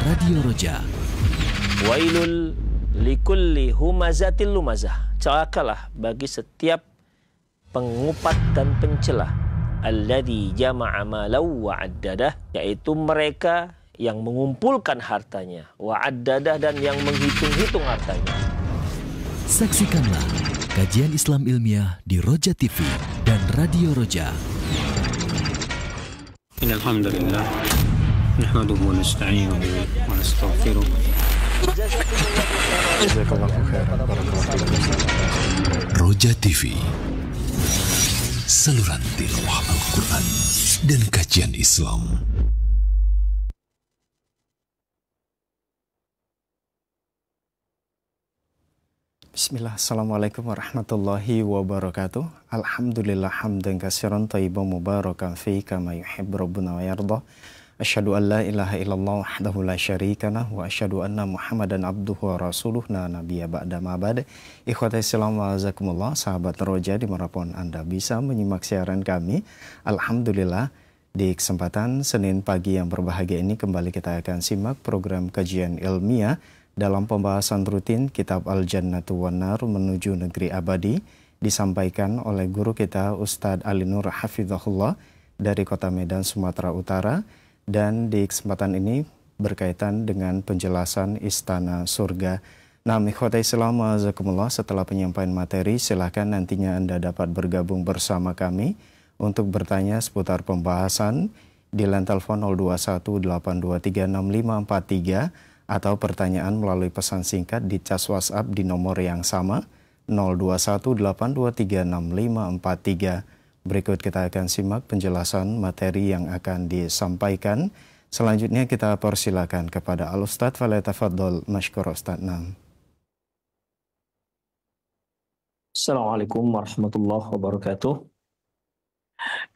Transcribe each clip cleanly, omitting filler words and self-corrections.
Radio Roja. Wailul likulli humazatil lumazah. Celakalah bagi setiap pengupat dan pencelah. Alladzi jama'a malau wa'addadah, yaitu mereka yang mengumpulkan hartanya, wa'addadah, dan yang menghitung-hitung hartanya. Saksikanlah kajian Islam ilmiah di Roja TV dan Radio Roja. Alhamdulillah, nahmaduhu wa nasta'inuhu wa nastaghfiruh. Roja TV, saluran tilawah Al-Quran dan kajian Islam. Bismillah, Assalamualaikum warahmatullahi wabarakatuh. Alhamdulillah hamdan katsiran thayyiban mubarakan fi kama yuhibbu rabbuna wa yarda. Asyhadu an la ilaha illallah wahdahu la syarikalah wa asyhadu anna Muhammadan abduhu wa rasuluh la nabiyya ba'da ma ba'd. Ikhwatal Islam wa jazakumullah, sahabat Roja dimanapun Anda bisa menyimak siaran kami. Alhamdulillah, di kesempatan Senin pagi yang berbahagia ini kembali kita akan simak program kajian ilmiah dalam pembahasan rutin Kitab Al-Jannatu wan Nar menuju negeri abadi, disampaikan oleh guru kita Ustadz Ali Nur Hafizahullah dari Kota Medan, Sumatera Utara. Dan di kesempatan ini berkaitan dengan penjelasan Istana Surga. Nah, ikhwatai Islam wa jazakumullah, setelah penyampaian materi silakan nantinya Anda dapat bergabung bersama kami untuk bertanya seputar pembahasan di line telepon 0218236543 atau pertanyaan melalui pesan singkat di cas WhatsApp di nomor yang sama 0218236543. Berikut kita akan simak penjelasan materi yang akan disampaikan. Selanjutnya kita persilakan kepada Al-Ustadz, falyatafaddal mashkur Ustadz. Assalamualaikum warahmatullahi wabarakatuh.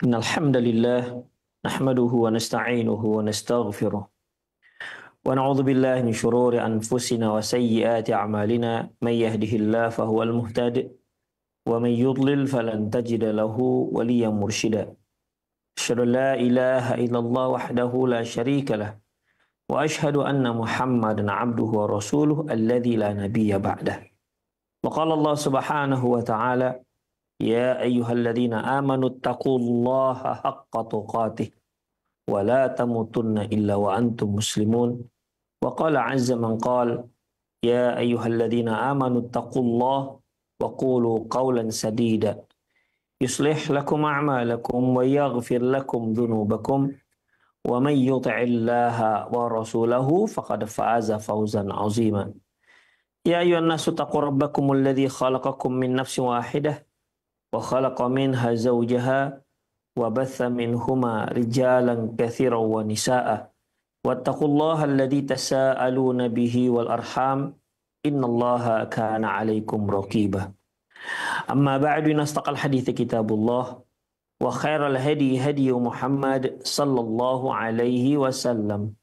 Innal hamdalillah nahmaduhu wa nasta'inuhu wa nastaghfiruh. Wa na'udzu billahi min syururi anfusina wa sayyiati a'malina. May yahdihillahu fahuwal muhtadi wa may yudlil falan tajida lahu waliyyan mursyida. Asyhadu an la ilaha illallah wahdahu la syarika lah wa asyhadu anna Muhammadan 'abduhu wa rasuluhu alladzi la nabiyya ba'dah. Wa qala Allah subhanahu wa ta'ala, ya ayyuhalladzina amanu taqullaha haqqa tuqatih wa la tamutunna illa wa antum muslimun. Wa qala 'azza man qala, ya ayyuhalladzina amanu taqullaha wa qulu qawlan sadida yuslih lakum a'malakum wa yaghfir lakum dhunubakum wa man yuti'illaha wa rasulahu faqad faza fawzan 'azima. Ya ayyuhan nasu taqu rabbakumul ladzi khalaqakum min nafsin wahidah wa khalaqa minha zawjaha wa batha minhuma rijalan katsiran wa nisaa'a wattaqullaha alladzi tasaaluna bihi wal arham innallaha kana 'alaikum raqiba. Amma ba'du, nastaqal hadithi kitabullah wa khairal hadi hadi Muhammad sallallahu alaihi wasallam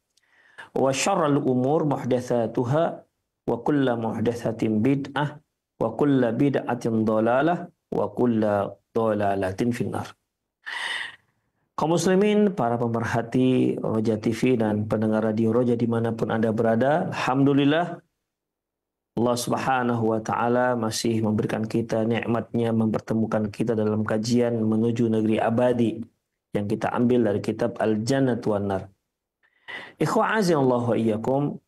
wa syarrul umur muhdatsatuha wa kullu muhdatsatin bid'ah wa kullu bid'atin dhalalah wa kullu dhalalatin finnar. Kaum muslimin, para pemerhati Roja TV dan pendengar Radio Roja dimanapun Anda berada, alhamdulillah Allah subhanahu wa ta'ala masih memberikan kita nikmatnya mempertemukan kita dalam kajian menuju negeri abadi yang kita ambil dari kitab Al-Jannatu wan Nar. Ikhwa azza wa iyyakum,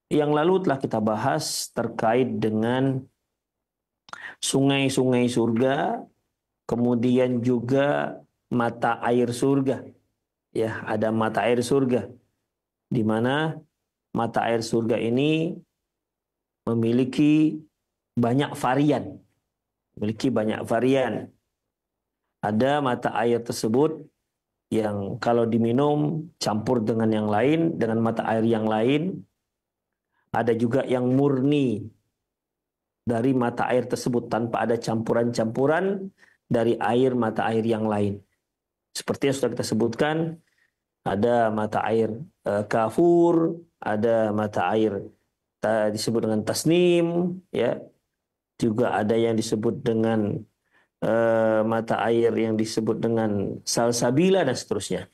yang lalu telah kita bahas terkait dengan sungai-sungai surga, kemudian juga mata air surga. Ya, ada mata air surga di mana mata air surga ini memiliki banyak varian. Ada mata air tersebut yang kalau diminum campur dengan yang lain, dengan mata air yang lain. Ada juga yang murni dari mata air tersebut tanpa ada campuran-campuran dari air mata air yang lain. Seperti yang sudah kita sebutkan, ada mata air kafur, ada mata air disebut dengan tasnim, ya. Juga ada yang disebut dengan mata air yang disebut dengan salsabila dan seterusnya.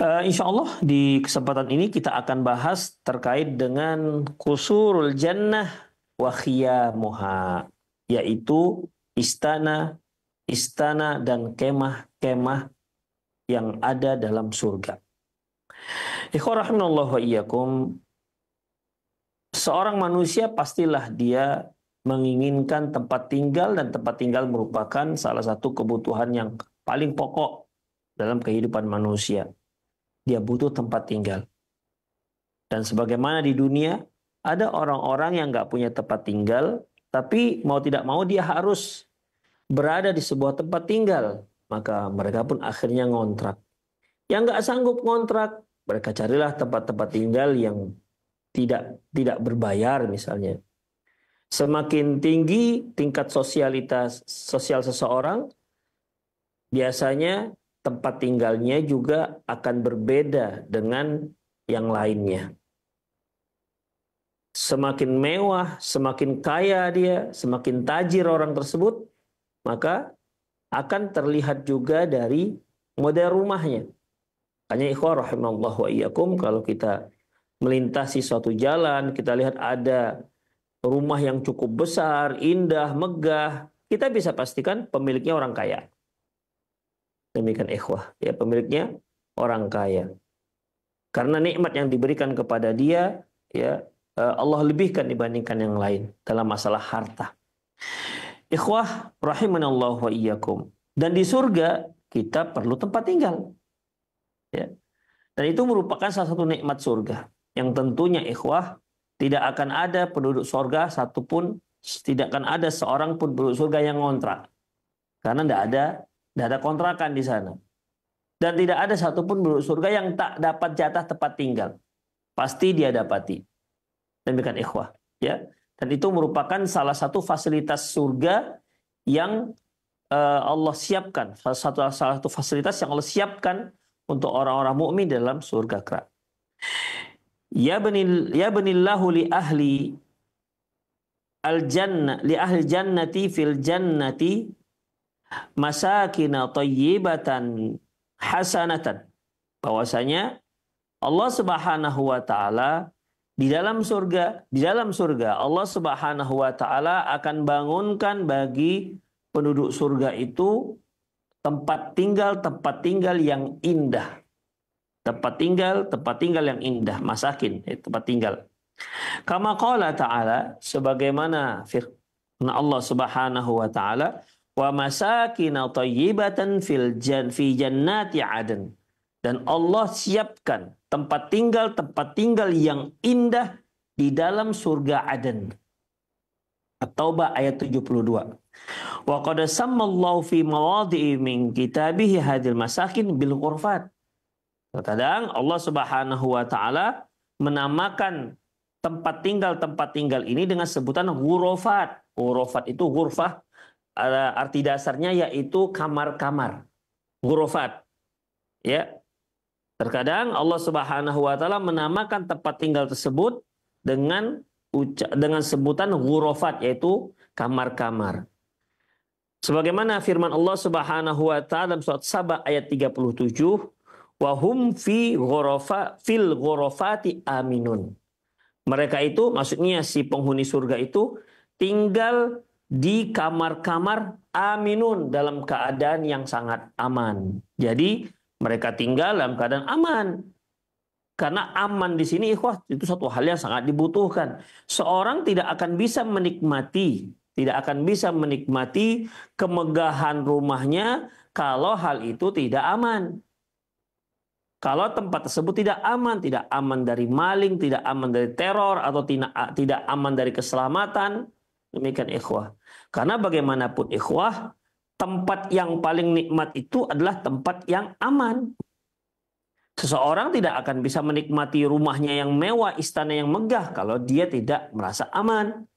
Insya Allah di kesempatan ini kita akan bahas terkait dengan kusurul jannah wa khiyamuha, yaitu istana dan kemah-kemah yang ada dalam surga. Ikhwah rahimanallah wa iyyakum, seorang manusia pastilah dia menginginkan tempat tinggal, dan tempat tinggal merupakan salah satu kebutuhan yang paling pokok dalam kehidupan manusia. Dia butuh tempat tinggal. Dan sebagaimana di dunia, ada orang-orang yang nggak punya tempat tinggal, tapi mau tidak mau dia harus berada di sebuah tempat tinggal. Maka mereka pun akhirnya ngontrak. Yang nggak sanggup ngontrak, mereka carilah tempat-tempat tinggal yang tidak berbayar misalnya. Semakin tinggi tingkat sosial seseorang, biasanya tempat tinggalnya juga akan berbeda dengan yang lainnya. Semakin mewah, semakin kaya dia, semakin tajir orang tersebut, maka akan terlihat juga dari model rumahnya. Hanya ikhwah rahimallahu wa iyyakum, kalau kita melintasi suatu jalan, kita lihat ada rumah yang cukup besar, indah, megah, kita bisa pastikan pemiliknya orang kaya. Demikian ikhwah, ya, pemiliknya orang kaya. Karena nikmat yang diberikan kepada dia, ya, Allah lebihkan dibandingkan yang lain dalam masalah harta. Ikhwah rahimanallah wa iyyakum. Dan di surga kita perlu tempat tinggal. Ya. Dan itu merupakan salah satu nikmat surga yang tentunya ikhwah tidak akan ada penduduk surga satupun, tidak akan ada seorang pun penduduk surga yang ngontrak. Karena tidak ada kontrakan di sana. Dan tidak ada satupun penduduk surga yang tak dapat jatah tempat tinggal. Pasti dia dapati. Demikian ikhwah. Ya. Dan itu merupakan salah satu fasilitas surga yang Allah siapkan. Salah satu fasilitas yang Allah siapkan untuk orang-orang mukmin dalam surga kelak. Ya banillahu li ahli al-jannah, li ahli jannati fil jannati masakina thayyibatan hasanatan. Bahwasanya Allah Subhanahu wa taala di dalam surga Allah Subhanahu wa taala akan bangunkan bagi penduduk surga itu tempat tinggal yang indah. Tempat tinggal yang indah, masakin, tempat tinggal. Kama qala ta'ala, sebagaimana firman Allah Subhanahu wa taala, wa masakina thayyibatan fi jannati adn. Dan Allah siapkan tempat tinggal yang indah di dalam surga Aden. At-Taubah ayat 72. Wa qad sammallahu fi mawadhi'i min kitabihi hadhil masakin bil ghurfat. Terkadang Allah Subhanahu wa taala menamakan tempat tinggal ini dengan sebutan ghurafat. Ghurafat itu ghurfah, arti dasarnya yaitu kamar-kamar. Ghurafat. Ya. Terkadang Allah Subhanahu wa taala menamakan tempat tinggal tersebut dengan sebutan ghurafat, yaitu kamar-kamar. Sebagaimana firman Allah Subhanahu wa taala dalam surat Saba ayat 37, wa hum fil ghurafati aminun. Mereka itu, maksudnya si penghuni surga itu tinggal di kamar-kamar aminun, dalam keadaan yang sangat aman. Jadi mereka tinggal dalam keadaan aman. Karena aman di sini ikhwah itu satu hal yang sangat dibutuhkan. Seorang tidak akan bisa menikmati kemegahan rumahnya kalau hal itu tidak aman. Kalau tempat tersebut tidak aman dari maling, tidak aman dari teror, atau tidak aman dari keselamatan, demikian ikhwah. Karena bagaimanapun ikhwah, tempat yang paling nikmat itu adalah tempat yang aman. Seseorang tidak akan bisa menikmati rumahnya yang mewah, istana yang megah, kalau dia tidak merasa aman.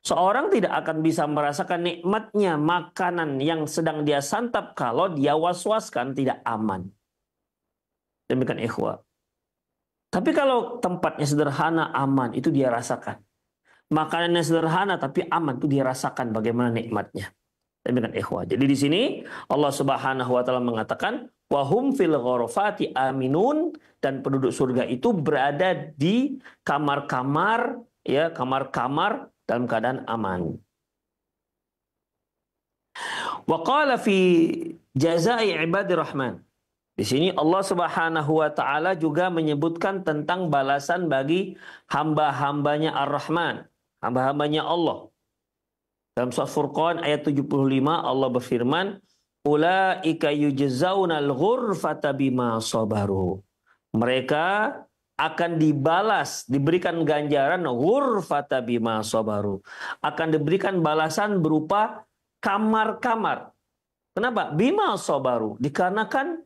Seorang tidak akan bisa merasakan nikmatnya makanan yang sedang dia santap kalau dia was-waskan tidak aman. Demikian ikhwah. Tapi kalau tempatnya sederhana, aman, itu dia rasakan. Makanannya sederhana tapi aman, itu dia rasakan bagaimana nikmatnya. Demikian ikhwah. Jadi di sini Allah Subhanahu wa taala mengatakan wahum fil ghurafati aminun, dan penduduk surga itu berada di kamar-kamar, ya, kamar-kamar dalam keadaan aman. Wa qala fi jazaa'i ibadir rahman. Di sini Allah Subhanahu wa taala juga menyebutkan tentang balasan bagi hamba-hambanya Ar-Rahman, hamba-hambanya Allah. Dalam surat Furqan ayat 75 Allah berfirman, ulaika yujzaunal ghurfata bima sabaru. Mereka akan dibalas, diberikan ganjaran ghurfata bima sabaru. Akan diberikan balasan berupa kamar-kamar. Kenapa? Bima sabaru. Dikarenakan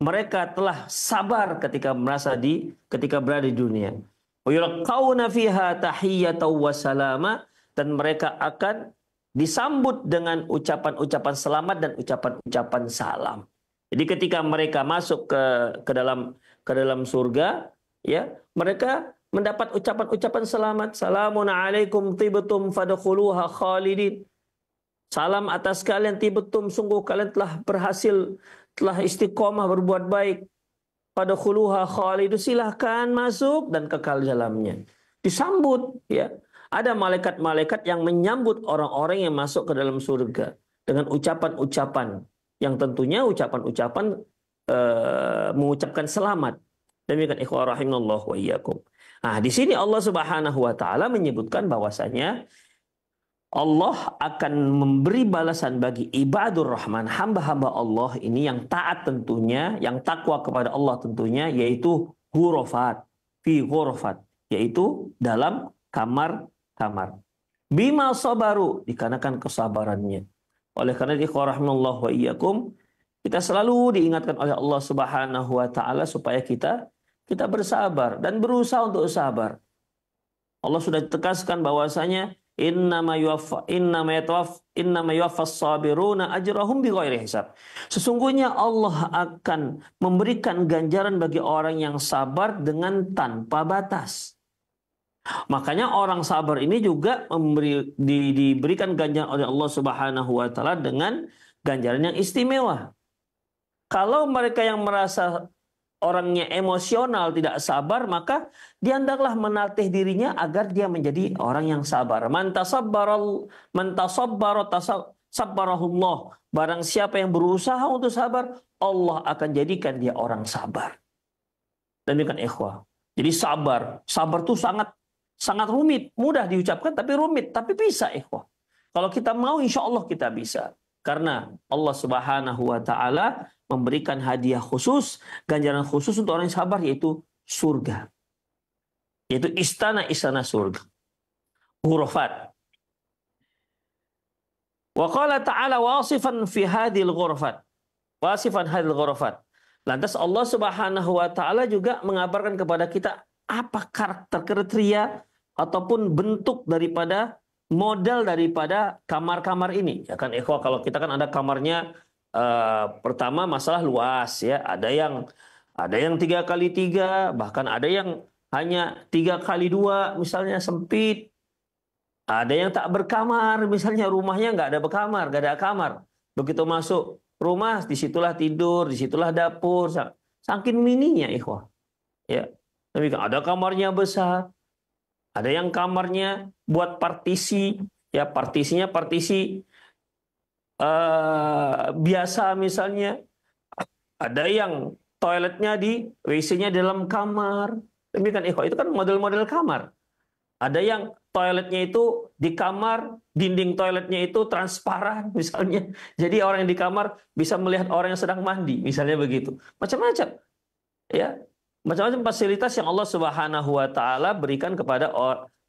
mereka telah sabar ketika berada di dunia. Wa yulqauna fiha tahiyyatan wa salama, dan mereka akan disambut dengan ucapan-ucapan selamat dan ucapan-ucapan salam. Jadi ketika mereka masuk ke dalam surga, ya, mereka mendapat ucapan-ucapan selamat. Salamun alaikum tibtum fadkhuluha khalidin. Salam atas kalian tibtum, sungguh kalian telah berhasil, telah istiqomah berbuat baik. Fadkhuluha khalidun, silahkan masuk dan kekal dalamnya. Disambut, ya. Ada malaikat-malaikat yang menyambut orang-orang yang masuk ke dalam surga dengan ucapan-ucapan yang tentunya ucapan-ucapan mengucapkan selamat. Demikian ikhwah rahimallahu wa iyyakum. Nah, di sini Allah Subhanahu wa taala menyebutkan bahwasanya Allah akan memberi balasan bagi ibadur rahman, hamba-hamba Allah ini yang taat tentunya, yang takwa kepada Allah tentunya, yaitu ghurafat, fi ghurafat, yaitu dalam kamar. Bima sabaru, dikarenakan kesabarannya. Oleh karena itu rahimallahu wa iyyakum, kita selalu diingatkan oleh Allah Subhanahu wa taala supaya kita bersabar dan berusaha untuk sabar. Allah sudah tegaskan bahwasanya innama yuwaffas sabiruna ajrahum bighairi hisab. Sesungguhnya Allah akan memberikan ganjaran bagi orang yang sabar dengan tanpa batas. Makanya orang sabar ini juga diberikan ganjaran oleh Allah Subhanahu wa taala dengan ganjaran yang istimewa. Kalau mereka yang merasa orangnya emosional, tidak sabar, maka dia hendaklah melatih dirinya agar dia menjadi orang yang sabar. Man tasabbara sabbarahullah. Barang siapa yang berusaha untuk sabar, Allah akan jadikan dia orang sabar. Demikian ikhwah. Jadi sabar itu sangat rumit, mudah diucapkan tapi rumit, tapi bisa ikhwah. Kalau kita mau insya Allah kita bisa. Karena Allah Subhanahu wa taala memberikan hadiah khusus, ganjaran khusus untuk orang yang sabar, yaitu surga. Yaitu istana-istana surga. Ghurafat. Wa qala ta'ala wasifan fi hadhil ghurafat. Wasifan hadhil ghurafat. Lantas Allah Subhanahu wa taala juga mengabarkan kepada kita apa karakter kriteria ataupun bentuk daripada model daripada kamar-kamar ini. Ya kan ikhwah, kalau kita kan ada kamarnya pertama masalah luas ya, ada yang 3x3, bahkan ada yang hanya 3x2 misalnya sempit. Ada yang tak berkamar, misalnya rumahnya nggak ada kamar. Begitu masuk rumah, disitulah tidur, disitulah dapur, saking mininya ikhwah. Ya. Tapi ada kamarnya besar, ada yang kamarnya buat partisi, ya partisinya partisi biasa misalnya, ada yang toiletnya di WC-nya dalam kamar. Demikian ikhwah, itu kan model-model kamar. Ada yang toiletnya itu di kamar, dinding toiletnya itu transparan misalnya. Jadi orang yang di kamar bisa melihat orang yang sedang mandi, misalnya begitu. Macam-macam. Ya. Macam-macam fasilitas yang Allah Subhanahu wa taala berikan kepada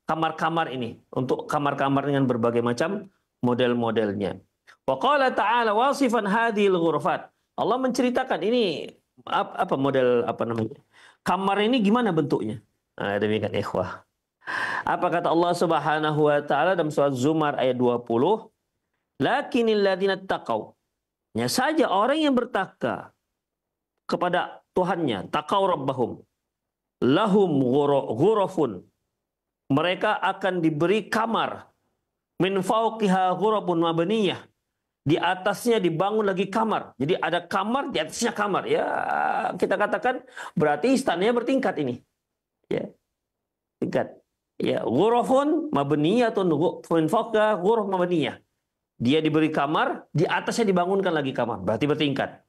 kamar-kamar ini, untuk kamar-kamar dengan berbagai macam model-modelnya. Wa qala ta'ala wasifan hadhil ghurafat. Allah menceritakan ini apa model kamar ini gimana bentuknya. Nah, demikian ikhwah. Apa kata Allah Subhanahu wa taala dalam surat Zumar ayat 20? Lakinnal ladzina taqaw. Hanya saja orang yang bertakwa kepada Tuhannya, taqaw rabbahum, lahum ghurafun. Mereka akan diberi kamar min fauqiha ghurafun mabniyah. di atasnya dibangun lagi kamar. Jadi ada kamar, di atasnya kamar. Ya, kita katakan berarti istananya bertingkat ini. Ya, tingkat. Ya, ghurafun mabniyatun min fawqa ghuraf mabniyah. Dia diberi kamar, di atasnya dibangunkan lagi kamar. Berarti bertingkat.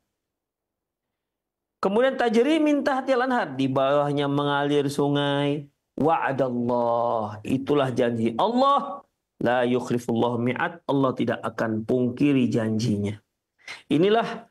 Kemudian tajri min tahtil anhar, di bawahnya mengalir sungai. Wa'adallah, itulah janji Allah. La yukhlifullahu mi'ad, Allah tidak akan pungkiri janjinya. Inilah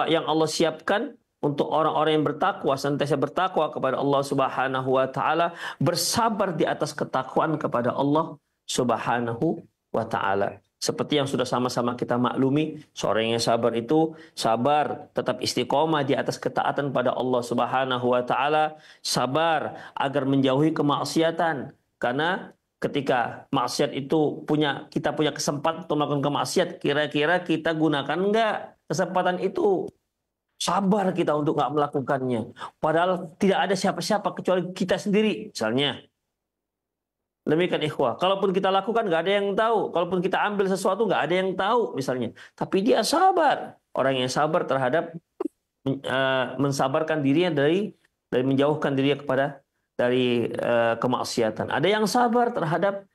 yang Allah siapkan untuk orang-orang yang bertakwa, senantiasa bertakwa kepada Allah Subhanahu wa taala, bersabar di atas ketakwaan kepada Allah Subhanahu wa taala. Seperti yang sudah sama-sama kita maklumi, seorang yang sabar itu sabar tetap istiqomah di atas ketaatan pada Allah Subhanahu wa taala, sabar agar menjauhi kemaksiatan. Karena ketika maksiat itu kita punya kesempatan untuk melakukan kemaksiat, kira-kira kita gunakan enggak kesempatan itu? Sabar kita untuk enggak melakukannya. Padahal tidak ada siapa-siapa kecuali kita sendiri, misalnya. Demikian ikhwah. Kalaupun kita lakukan nggak ada yang tahu. Kalaupun kita ambil sesuatu nggak ada yang tahu misalnya. Tapi dia sabar. Orang yang sabar terhadap mensabarkan dirinya dari menjauhkan dirinya dari kemaksiatan. Ada yang sabar terhadap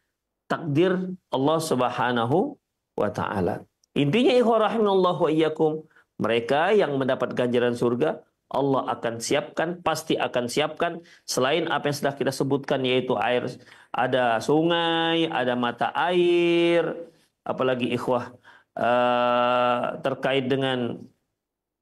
takdir Allah Subhanahu wa taala. Intinya ikhwah rahimanallahu wa iyyakum, mereka yang mendapat ganjaran surga Allah akan siapkan, pasti akan siapkan selain apa yang sudah kita sebutkan, yaitu air, ada sungai, ada mata air, apalagi ikhwah terkait dengan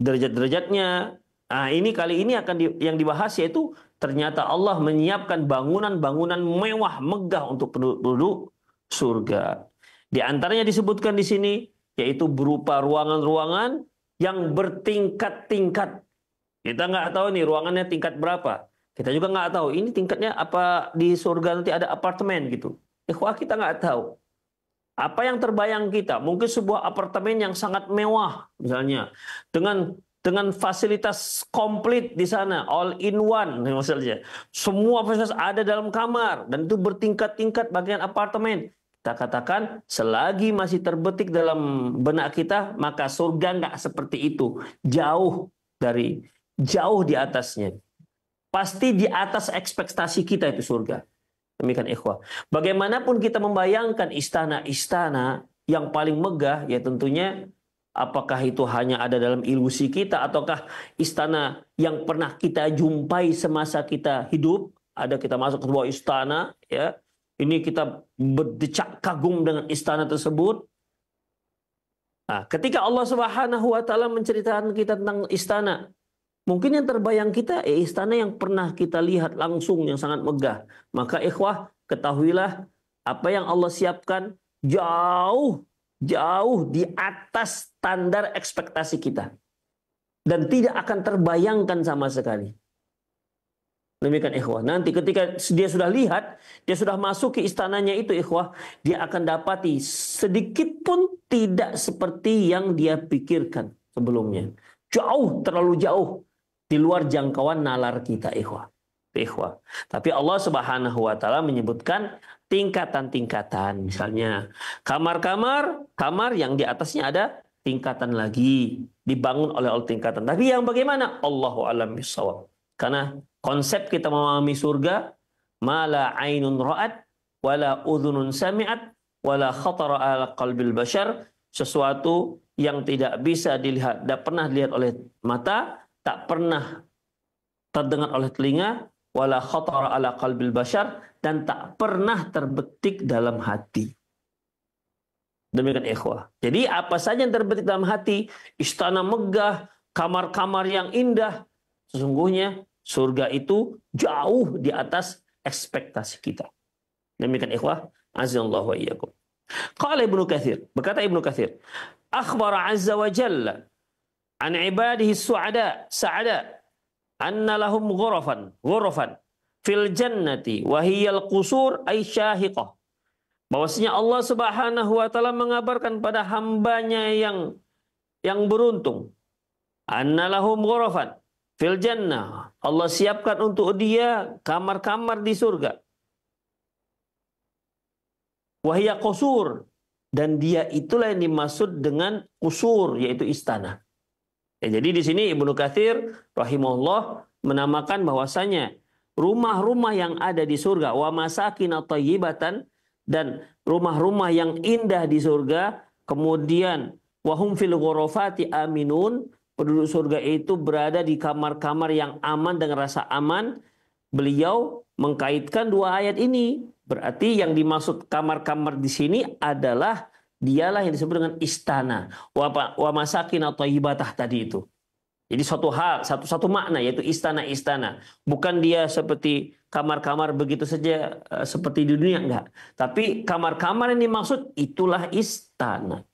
derajat-derajatnya. Nah, kali ini akan yang dibahas yaitu ternyata Allah menyiapkan bangunan-bangunan mewah, megah untuk penduduk surga. Di antaranya disebutkan di sini yaitu berupa ruangan-ruangan yang bertingkat-tingkat. Kita nggak tahu nih ruangannya tingkat berapa. Kita juga nggak tahu ini tingkatnya apa, di surga nanti ada apartemen gitu. Ikhwah, kita nggak tahu. Apa yang terbayang kita? Mungkin sebuah apartemen yang sangat mewah misalnya. Dengan fasilitas komplit di sana, all in one misalnya. Semua fasilitas ada dalam kamar dan itu bertingkat-tingkat bagian apartemen. Kita katakan selagi masih terbetik dalam benak kita, maka surga nggak seperti itu. Jauh di atasnya. Pasti di atas ekspektasi kita itu surga. Demikian ikhwah. Bagaimanapun kita membayangkan istana-istana yang paling megah, ya tentunya apakah itu hanya ada dalam ilusi kita ataukah istana yang pernah kita jumpai semasa kita hidup. Ada kita masuk ke sebuah istana, ya. Ini kita berdecak kagum dengan istana tersebut. Nah, ketika Allah Subhanahu wa taala menceritakan kita tentang istana, mungkin yang terbayang kita istana yang pernah kita lihat langsung yang sangat megah. Maka ikhwah, ketahuilah apa yang Allah siapkan jauh di atas standar ekspektasi kita. Dan tidak akan terbayangkan sama sekali. Demikian ikhwah. Nanti ketika dia sudah lihat, dia sudah masuk ke istananya itu ikhwah, dia akan dapati sedikit pun tidak seperti yang dia pikirkan sebelumnya. Terlalu jauh. Di luar jangkauan nalar kita ikhwah. Tapi Allah Subhanahu wa taala menyebutkan tingkatan-tingkatan. Misalnya kamar yang di atasnya ada tingkatan lagi, dibangun oleh tingkatan. Tapi yang bagaimana? Allahu a'lam bishawab. Karena konsep kita memahami surga, mala ainun ra'at wala udhunun sami'at wala khatara ala qalbil bashar, sesuatu yang tidak bisa dilihat, tidak pernah dilihat oleh mata, tak pernah terdengar oleh telinga, wala khatara ala qalbil bashar, dan tak pernah terbetik dalam hati. Demikian ikhwah. Jadi apa saja yang terbetik dalam hati, istana megah, kamar-kamar yang indah, sesungguhnya surga itu jauh di atas ekspektasi kita. Demikian ikhwah, azallahu wa iyyakum. Qala Ibnu Katsir, berkata Ibnu Katsir, akhbara azza wa jalla an ibadihi sa'ada anna lahum ghurafan fil jannati wa hiyal qusur ay syahiqah. Bahwasanya Allah Subhanahu wa taala mengabarkan pada hambanya yang beruntung, anna lahum ghurafan fil jannah, Allah siapkan untuk dia kamar-kamar di surga. Wa hiya qusur, dan dia itulah yang dimaksud dengan qusur, yaitu istana. Ya, jadi di sini Ibnu Katsir rahimahullah menamakan bahwasanya rumah-rumah yang ada di surga, wa masakin thayyibatan, dan rumah-rumah yang indah di surga, kemudian wahum fil ghurafati aminun, penduduk surga itu berada di kamar-kamar yang aman dengan rasa aman. Beliau mengkaitkan dua ayat ini. Berarti yang dimaksud kamar-kamar di sini adalah dialah yang disebut dengan istana. Wa masakin thayyibatah tadi itu. Jadi suatu hal, satu makna, yaitu istana-istana. Bukan dia seperti kamar-kamar begitu saja seperti di dunia, enggak. Tapi kamar-kamar yang dimaksud itulah istana.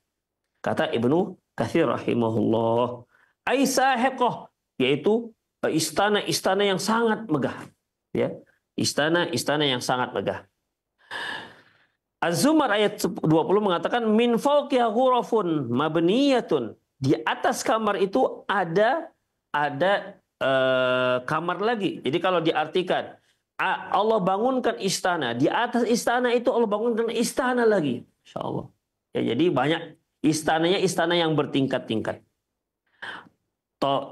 Kata Ibnu Katsir rahimahullah. Aisahiqah, yaitu istana-istana yang sangat megah. Ya, istana-istana yang sangat megah. Az-Zumar ayat 20 mengatakan min fawqiha ghurafun mabniyatun. Di atas kamar itu ada kamar lagi. Jadi kalau diartikan Allah bangunkan istana, di atas istana itu Allah bangunkan istana lagi. Insyaallah. Ya, jadi banyak istananya, istana yang bertingkat-tingkat.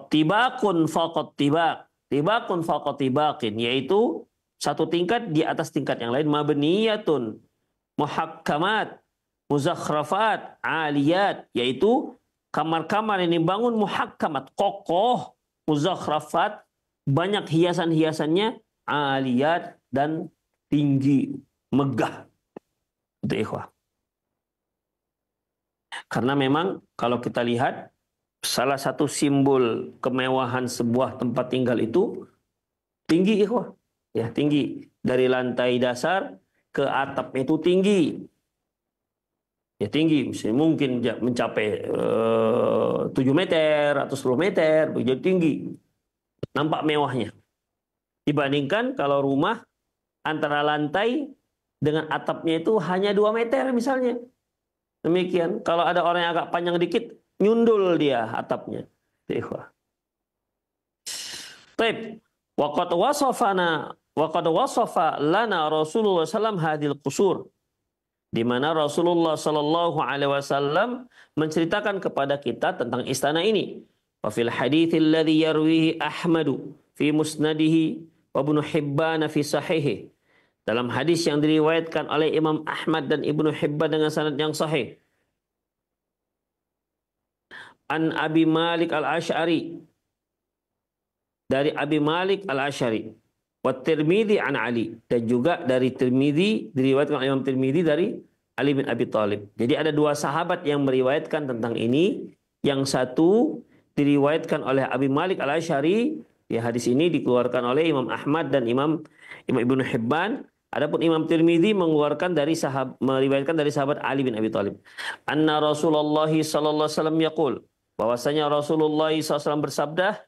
Tibakun faqat tibak. Tibakun faqat tibakin, yaitu satu tingkat di atas tingkat yang lain. Mabniyatun, muhakkamat, muzakhrafat, aliyat, yaitu kamar-kamar yang dibangun muhakkamat, kokoh, muzakhrafat, banyak hiasan-hiasannya, aliyat, dan tinggi, megah. Itu ikhwah. Karena memang kalau kita lihat salah satu simbol kemewahan sebuah tempat tinggal itu tinggi, ikhwah. Ya, tinggi. Dari lantai dasar ke atapnya itu tinggi. Ya, tinggi. Misalnya mungkin mencapai 7 meter atau 10 meter. Begitu tinggi. Nampak mewahnya. Dibandingkan kalau rumah antara lantai dengan atapnya itu hanya 2 meter misalnya. Demikian. Kalau ada orang yang agak panjang dikit, nyundul dia atapnya. Ikhwah. Taib. Waqad wasafa lana Rasulullah sallam hadil qusur. Di mana Rasulullah sallallahu alaihi wasallam menceritakan kepada kita tentang istana ini. Wa fil haditsil ladzi yarwihi Ahmadu fi musnadihi wa Ibnu Hibban fi sahihi. Dalam hadis yang diriwayatkan oleh Imam Ahmad dan Ibnu Hibban dengan sanad yang sahih. An Abi Malik Al-Asy'ari, dari Abi Malik Al-Asy'ari, wa Tirmidzi an Ali, dan juga dari Tirmidzi, diriwayatkan oleh Imam Tirmidzi dari Ali bin Abi Thalib. Jadi ada dua sahabat yang meriwayatkan tentang ini. Yang satu diriwayatkan oleh Abi Malik Al-Asy'ari, ya, hadis ini dikeluarkan oleh Imam Ahmad dan Imam Ibnu Hibban. Adapun Imam Tirmidzi meriwayatkan dari sahabat Ali bin Abi Thalib. Anna Rasulullah sallallahu alaihi wasallam yaqul, bahwasanya Rasulullah SAW bersabda,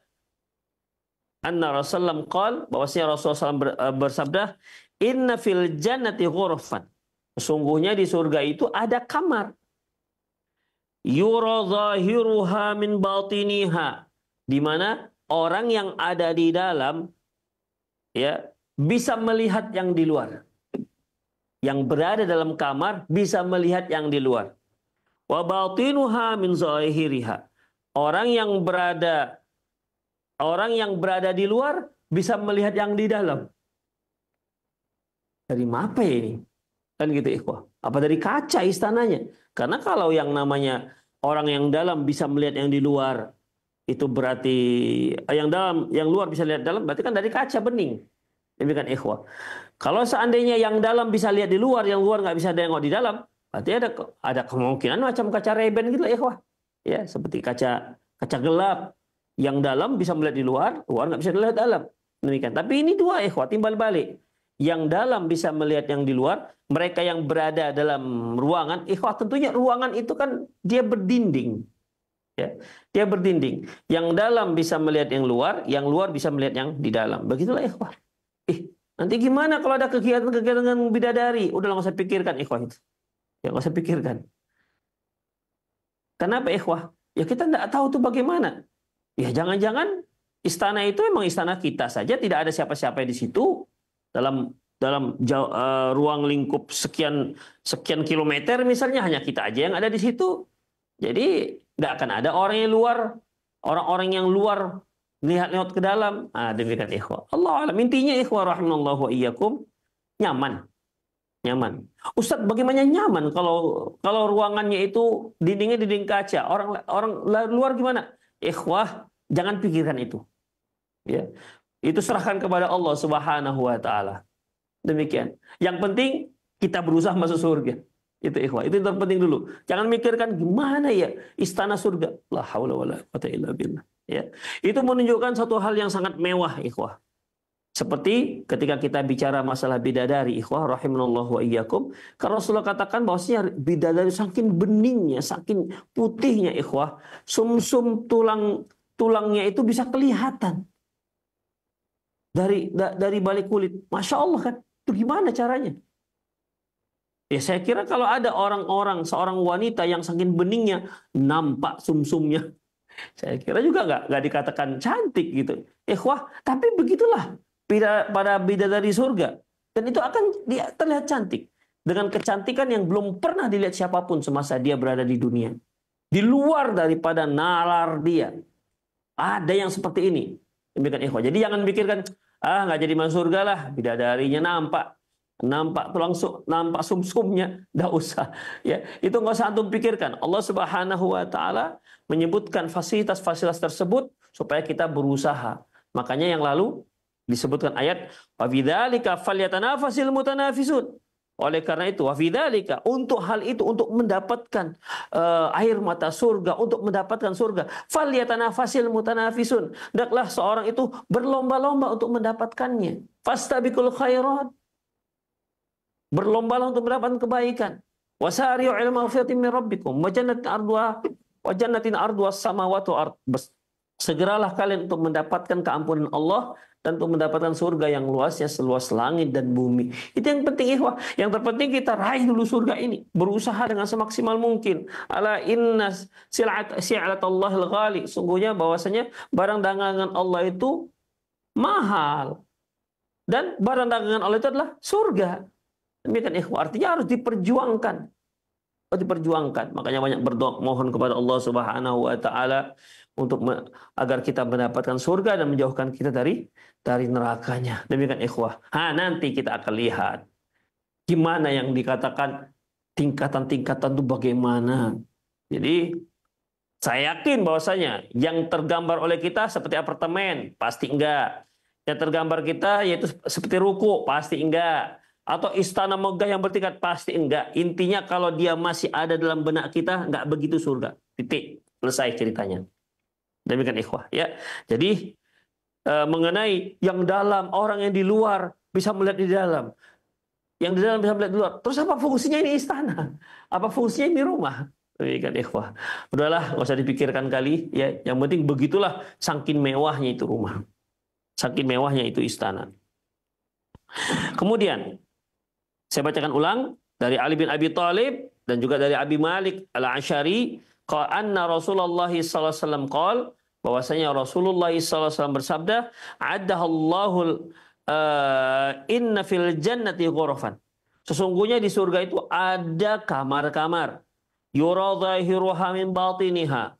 anna Rasulullah qal, bahwasanya Rasulullah SAW bersabda, inna fil jannati ghurfan, sesungguhnya di surga itu ada kamar, yura zahiruha min batiniha, di mana orang yang ada di dalam, ya, bisa melihat yang di luar. Yang berada dalam kamar bisa melihat yang di luar. Wa batinuha min zahiriha. Orang yang berada di luar bisa melihat yang di dalam. Dari apa ya ini? Kan gitu, ikhwah. Apa dari kaca istananya? Karena kalau yang namanya orang yang dalam bisa melihat yang di luar, itu berarti yang luar bisa lihat dalam, berarti kan dari kaca bening. Demikian, ikhwah. Kalau seandainya yang dalam bisa lihat di luar, yang luar nggak bisa nengok di dalam, berarti ada kemungkinan macam kaca Ray-Ban gitu lah, ikhwah. Ya, seperti kaca gelap. Yang dalam bisa melihat di luar nggak bisa melihat dalam. Demikian. Tapi ini dua, ikhwah, timbal balik. Yang dalam bisa melihat yang di luar, mereka yang berada dalam ruangan, ikhwah, tentunya ruangan itu kan dia berdinding. Ya, dia berdinding. Yang dalam bisa melihat yang luar bisa melihat yang di dalam. Begitulah, ikhwah. Nanti gimana kalau ada kegiatan-kegiatan dengan bidadari? Udah nggak usah pikirkan, ikhwah, itu. Ya, nggak usah pikirkan. Kenapa, ikhwah? Ya kita nggak tahu tuh bagaimana. Ya jangan-jangan istana itu emang istana kita saja, tidak ada siapa-siapa di situ dalam ruang lingkup sekian kilometer misalnya, hanya kita aja yang ada di situ. Jadi nggak akan ada orang-orang yang luar lihat ke dalam. Demikian ikhwah. Allah alam. Intinya ikhwah rahimallahu wa iyyakum, nyaman. Ustadz, bagaimana nyaman kalau ruangannya itu dindingnya dinding kaca? Orang luar gimana? Ikhwah, jangan pikirkan itu. Ya. Itu serahkan kepada Allah Subhanahu wa taala. Demikian. Yang penting kita berusaha masuk surga. Itu ikhwah. Itu yang terpenting dulu. Jangan mikirkan gimana ya istana surga. La haula wala quwata illa billah. Ya. Itu menunjukkan satu hal yang sangat mewah, ikhwah. Seperti ketika kita bicara masalah bidadari, ikhwah rahimanallahu wa iyyakum, karena Rasulullah katakan bahwasanya bidadari saking beningnya, saking putihnya, ikhwah, sumsum tulangnya itu bisa kelihatan dari balik kulit. Masya Allah kan? Itu gimana caranya? Ya saya kira kalau ada seorang wanita yang saking beningnya nampak sumsumnya, saya kira juga nggak dikatakan cantik gitu. Ikhwah, tapi begitulah pada bidadari surga. Dan itu akan terlihat cantik. Dengan kecantikan yang belum pernah dilihat siapapun semasa dia berada di dunia. Di luar daripada nalar dia. Ada yang seperti ini. Demikian ikhwah. Jadi jangan pikirkan, nggak jadi masuk surga lah. Bidadarinya nampak langsung nampak sumsumnya, nggak usah. Ya, itu nggak usah antum pikirkan. Allah Subhanahu wa taala menyebutkan fasilitas-fasilitas tersebut supaya kita berusaha. Makanya yang lalu disebutkan ayat wa bidzalika falyatanafasil mutanafisun. Oleh karena itu wa bidzalika, untuk hal itu, untuk mendapatkan air mata surga, untuk mendapatkan surga, falyatanafasil mutanafisun. Hendaklah seorang itu berlomba-lomba untuk mendapatkannya. Fastabiqul khairat. Berlomba-lomba untuk mendapatkan kebaikan. Wasari'u ila maghfiratin min rabbikum wa jannatin arduha samawati wal ard. Segeralah kalian untuk mendapatkan keampunan Allah dan untuk mendapatkan surga yang luasnya seluas langit dan bumi. Itu yang penting, ikhwah. Yang terpenting kita raih dulu surga ini. Berusaha dengan semaksimal mungkin. Ala inna si'atallahil ghali. Sungguhnya bahwasanya barang dagangan Allah itu mahal. Dan barang dagangan Allah itu adalah surga. Demikian ikhwah. Artinya harus diperjuangkan. Makanya banyak berdoa mohon kepada Allah Subhanahu wa taala agar kita mendapatkan surga dan menjauhkan kita dari nerakanya. Demikian ikhwah. Nanti kita akan lihat gimana yang dikatakan tingkatan-tingkatan itu bagaimana. Jadi saya yakin bahwasanya yang tergambar oleh kita seperti apartemen, pasti enggak. Yang tergambar kita yaitu seperti ruku, pasti enggak. Atau istana megah yang bertingkat, pasti enggak. Intinya kalau dia masih ada dalam benak kita, enggak begitu surga. Titik. Selesai ceritanya. Demikian ikhwah. Ya. Jadi mengenai yang dalam, orang yang di luar bisa melihat di dalam. Yang di dalam bisa melihat di luar. Terus apa fungsinya ini istana? Apa fungsinya ini rumah? Demikian ikhwah. Udahlah, nggak usah dipikirkan kali. Ya. Yang penting begitulah saking mewahnya itu rumah. Saking mewahnya itu istana. Kemudian, saya bacakan ulang dari Ali bin Abi Thalib dan juga dari Abi Malik Al-Asy'ari, anna Rasulullah sallallahu alaihi wasallam qala, bahwasanya Rasulullah sallallahu alaihi wasallam bersabda, "Addahallahu inna fil jannati ghurafan." Sesungguhnya di surga itu ada kamar-kamar. Yura zahiruha min batiniha.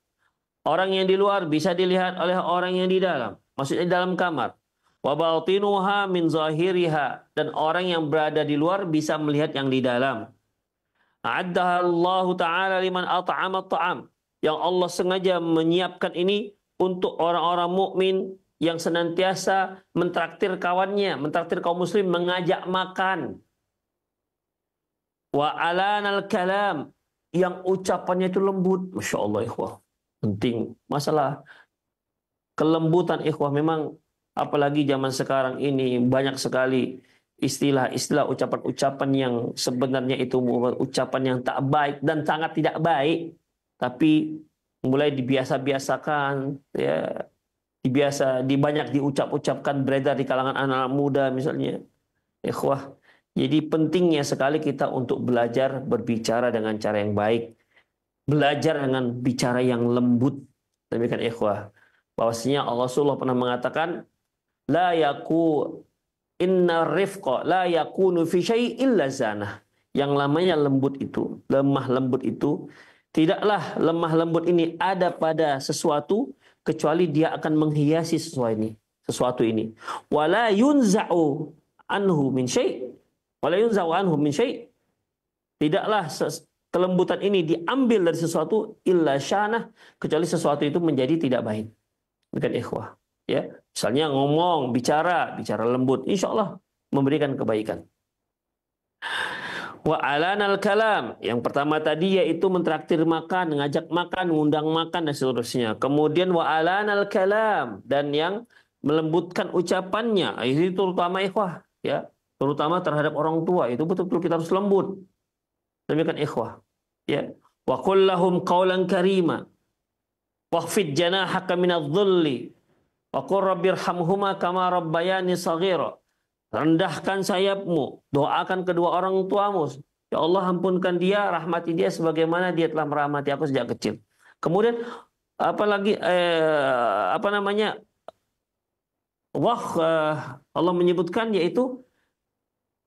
Orang yang di luar bisa dilihat oleh orang yang di dalam. Maksudnya di dalam kamar. Wa batinuha min zahiriha, dan orang yang berada di luar bisa melihat yang di dalam. A'addahallahu ta'ala liman at'ama at'am, yang Allah sengaja menyiapkan ini untuk orang-orang mukmin yang senantiasa mentraktir kawannya, mentraktir kaum muslim, mengajak makan. Wa alanal kalam, yang ucapannya itu lembut. Masya Allah ikhwah. Penting masalah kelembutan ikhwah. Memang apalagi zaman sekarang ini banyak sekali istilah-istilah, ucapan-ucapan yang sebenarnya itu ucapan yang tak baik dan sangat tidak baik, tapi mulai dibiasa-biasakan, ya, banyak diucap-ucapkan, beredar di kalangan anak-anak muda misalnya. Ikhwah, jadi pentingnya sekali kita untuk belajar berbicara dengan cara yang baik, belajar dengan bicara yang lembut. Demikian ikhwah. Bahwasanya Rasulullah pernah mengatakan, la yaku inna rifqa la yakunu fi syai' illa zanah. Yang lamanya lembut itu, lemah lembut itu, tidaklah lemah lembut ini ada pada sesuatu kecuali dia akan menghiasi sesuatu ini. Wala yunza'u anhu min syai'. Wala yunza'u anhu min syai'. Tidaklah kelembutan ini diambil dari sesuatu illa syanah, kecuali sesuatu itu menjadi tidak baik. Bukan ikhwah. Ya, misalnya ngomong, bicara lembut, insya Allah memberikan kebaikan. Wa alanal kalam, yang pertama tadi yaitu mentraktir makan, ngajak makan, ngundang makan dan seterusnya. Kemudian wa alanal kalam, dan yang melembutkan ucapannya, itu terutama ikhwah, ya, terutama terhadap orang tua, itu betul-betul kita harus lembut. Demikian ikhwah, ya. Wa qul lahum qawlan karima wakhfid janahaka minadh-dhulli wa qur rabbirhamhuma kama rabbayani shaghira. Rendahkan sayapmu, doakan kedua orang tuamu. Ya Allah, ampunkan dia, rahmati dia sebagaimana dia telah merahmati aku sejak kecil. Kemudian apalagi Allah menyebutkan yaitu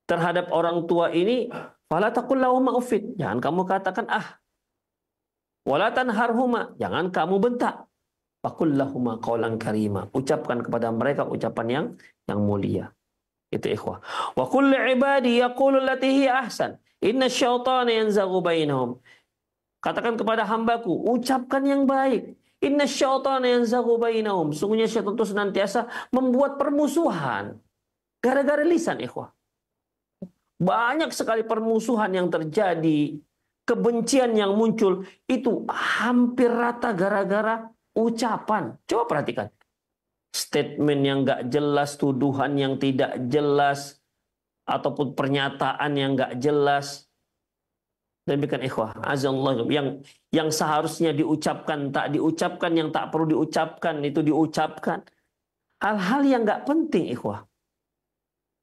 terhadap orang tua ini, fala taqul lahuma uffin, jangan kamu katakan wala tanharhuma, jangan kamu bentak. Faqul lahuma qawlan karima, ucapkan kepada mereka ucapan yang mulia. Itu ikhwah. Wa kulli ibadi yaqulu allati hiya ahsan. Inna syaitana yanzaghu bainahum. Katakan kepada hambaku, ucapkan yang baik. Inna syaitana yanzaghu bainahum. Sungguhnya syaitan itu senantiasa membuat permusuhan gara-gara lisan, ikhwah. Banyak sekali permusuhan yang terjadi, kebencian yang muncul itu hampir rata gara-gara ucapan. Coba perhatikan. Statement yang nggak jelas, tuduhan yang tidak jelas, ataupun pernyataan yang nggak jelas. Demikian ikhwah, azallahu, yang seharusnya diucapkan tak diucapkan, yang tak perlu diucapkan itu diucapkan. Hal-hal yang nggak penting, ikhwah.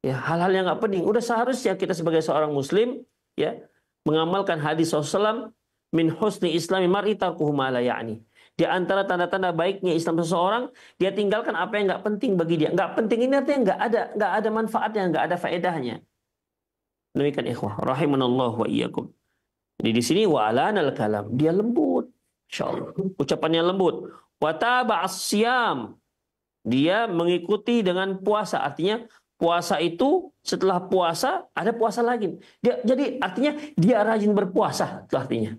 Ya, hal-hal yang nggak penting. Udah seharusnya kita sebagai seorang muslim, ya, mengamalkan hadis Rasulullah, min husni islami mar'i tarkuhu ma la ya'ni. Di antara tanda-tanda baiknya Islam seseorang, dia tinggalkan apa yang nggak penting bagi dia. Nggak penting ini artinya nggak ada manfaatnya, nggak ada faedahnya. Demikian ikhwah, rahimanallah wa iyyakum. Jadi di sini wa alanal kalam, dia lembut, insyaallah. Ucapannya lembut. Wa taba'as siyam, dia mengikuti dengan puasa. Artinya puasa itu setelah puasa ada puasa lagi. Jadi artinya dia rajin berpuasa, itu artinya.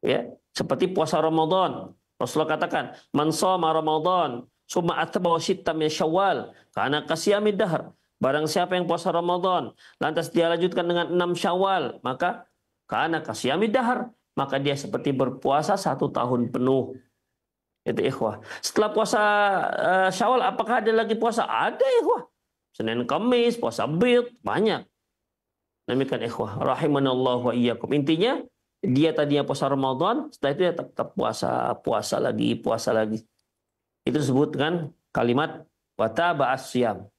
Ya, seperti puasa Ramadan. Rasulullah katakan, man shoma Ramadan, summa atba'a sittam min Syawal, kana qasiyamid dahr. Barang siapa yang puasa Ramadan, lantas dia lanjutkan dengan 6 Syawal, maka kana qasiyamid dahr, maka dia seperti berpuasa 1 tahun penuh. Itu ikhwah. Setelah puasa Syawal, apakah ada lagi puasa? Ada, ikhwah. Senin Kamis, puasa Bid, banyak. Demikian ikhwah, rahimanallahu wa iyyakum. Intinya dia tadinya puasa Ramadan, setelah itu dia tetap puasa lagi. Itu disebut dengan kalimat wataba'as siyam.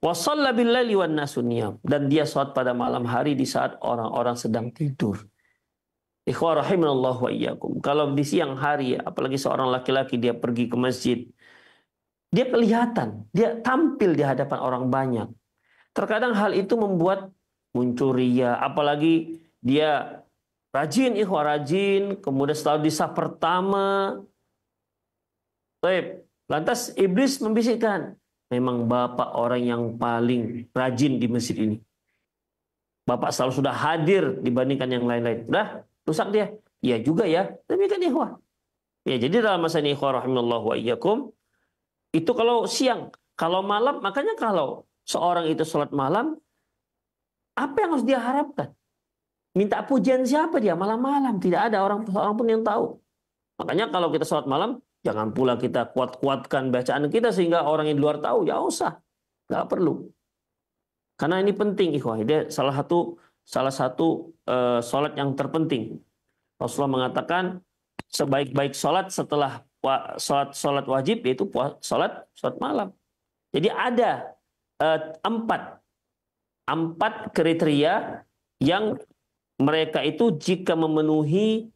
Wa shalla bil laili wan nasu niyam, dan dia salat pada malam hari di saat orang-orang sedang tidur. Ikhwah rahimanallahu wa iyyakum. Kalau di siang hari, apalagi seorang laki-laki dia pergi ke masjid, dia kelihatan, dia tampil di hadapan orang banyak. Terkadang hal itu membuat muncul riya, apalagi dia rajin, ikhwah, rajin, kemudian selalu di saf pertama. Baik, lantas iblis membisikkan, memang bapak orang yang paling rajin di masjid ini. Bapak selalu sudah hadir dibandingkan yang lain-lain. Udah, rusak dia. Iya juga ya. Demikian ikhwah. Ya, jadi dalam masa ini ikhwah rahimallahu wa iyyakum, itu kalau siang, kalau malam, makanya kalau seorang itu sholat malam, apa yang harus dia harapkan? Minta pujian siapa dia malam-malam? Tidak ada orang pun yang tahu. Makanya kalau kita sholat malam, jangan pula kita kuat-kuatkan bacaan kita sehingga orang yang di luar tahu. Ya usah, nggak perlu. Karena ini penting, ikhwah. Dia salah satu sholat yang terpenting. Rasulullah mengatakan sebaik-baik sholat setelah sholat wajib yaitu sholat malam. Jadi ada empat kriteria yang mereka itu jika memenuhi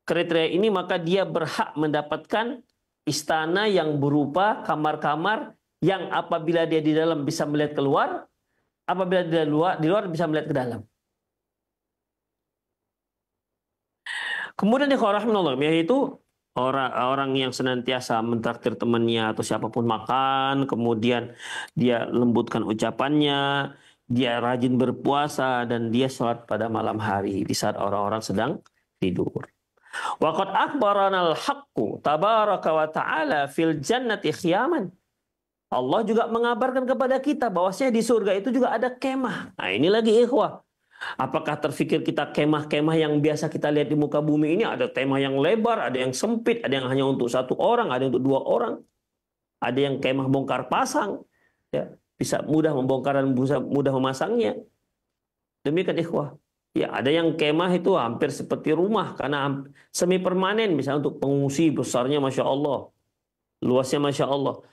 kriteria ini maka dia berhak mendapatkan istana yang berupa kamar-kamar yang apabila dia di dalam bisa melihat keluar, apabila dia di luar bisa melihat ke dalam. Kemudian yaitu orang yang senantiasa mentraktir temannya atau siapapun makan, kemudian dia lembutkan ucapannya, dia rajin berpuasa, dan dia sholat pada malam hari di saat orang-orang sedang tidur. Waqad akhbarana al-haqqu tabaraka wa ta'ala fil jannati khiyaman. Allah juga mengabarkan kepada kita bahwasanya di surga itu juga ada kemah. Nah, ini lagi ikhwah. Apakah terfikir kita kemah-kemah yang biasa kita lihat di muka bumi ini, ada kemah yang lebar, ada yang sempit, ada yang hanya untuk satu orang, ada yang untuk dua orang, ada yang kemah bongkar pasang, ya, bisa mudah membongkar dan bisa mudah memasangnya. Demikian ikhwah. Ya, ada yang kemah itu hampir seperti rumah karena semi permanen, misalnya untuk pengungsi, besarnya masya Allah, luasnya masya Allah.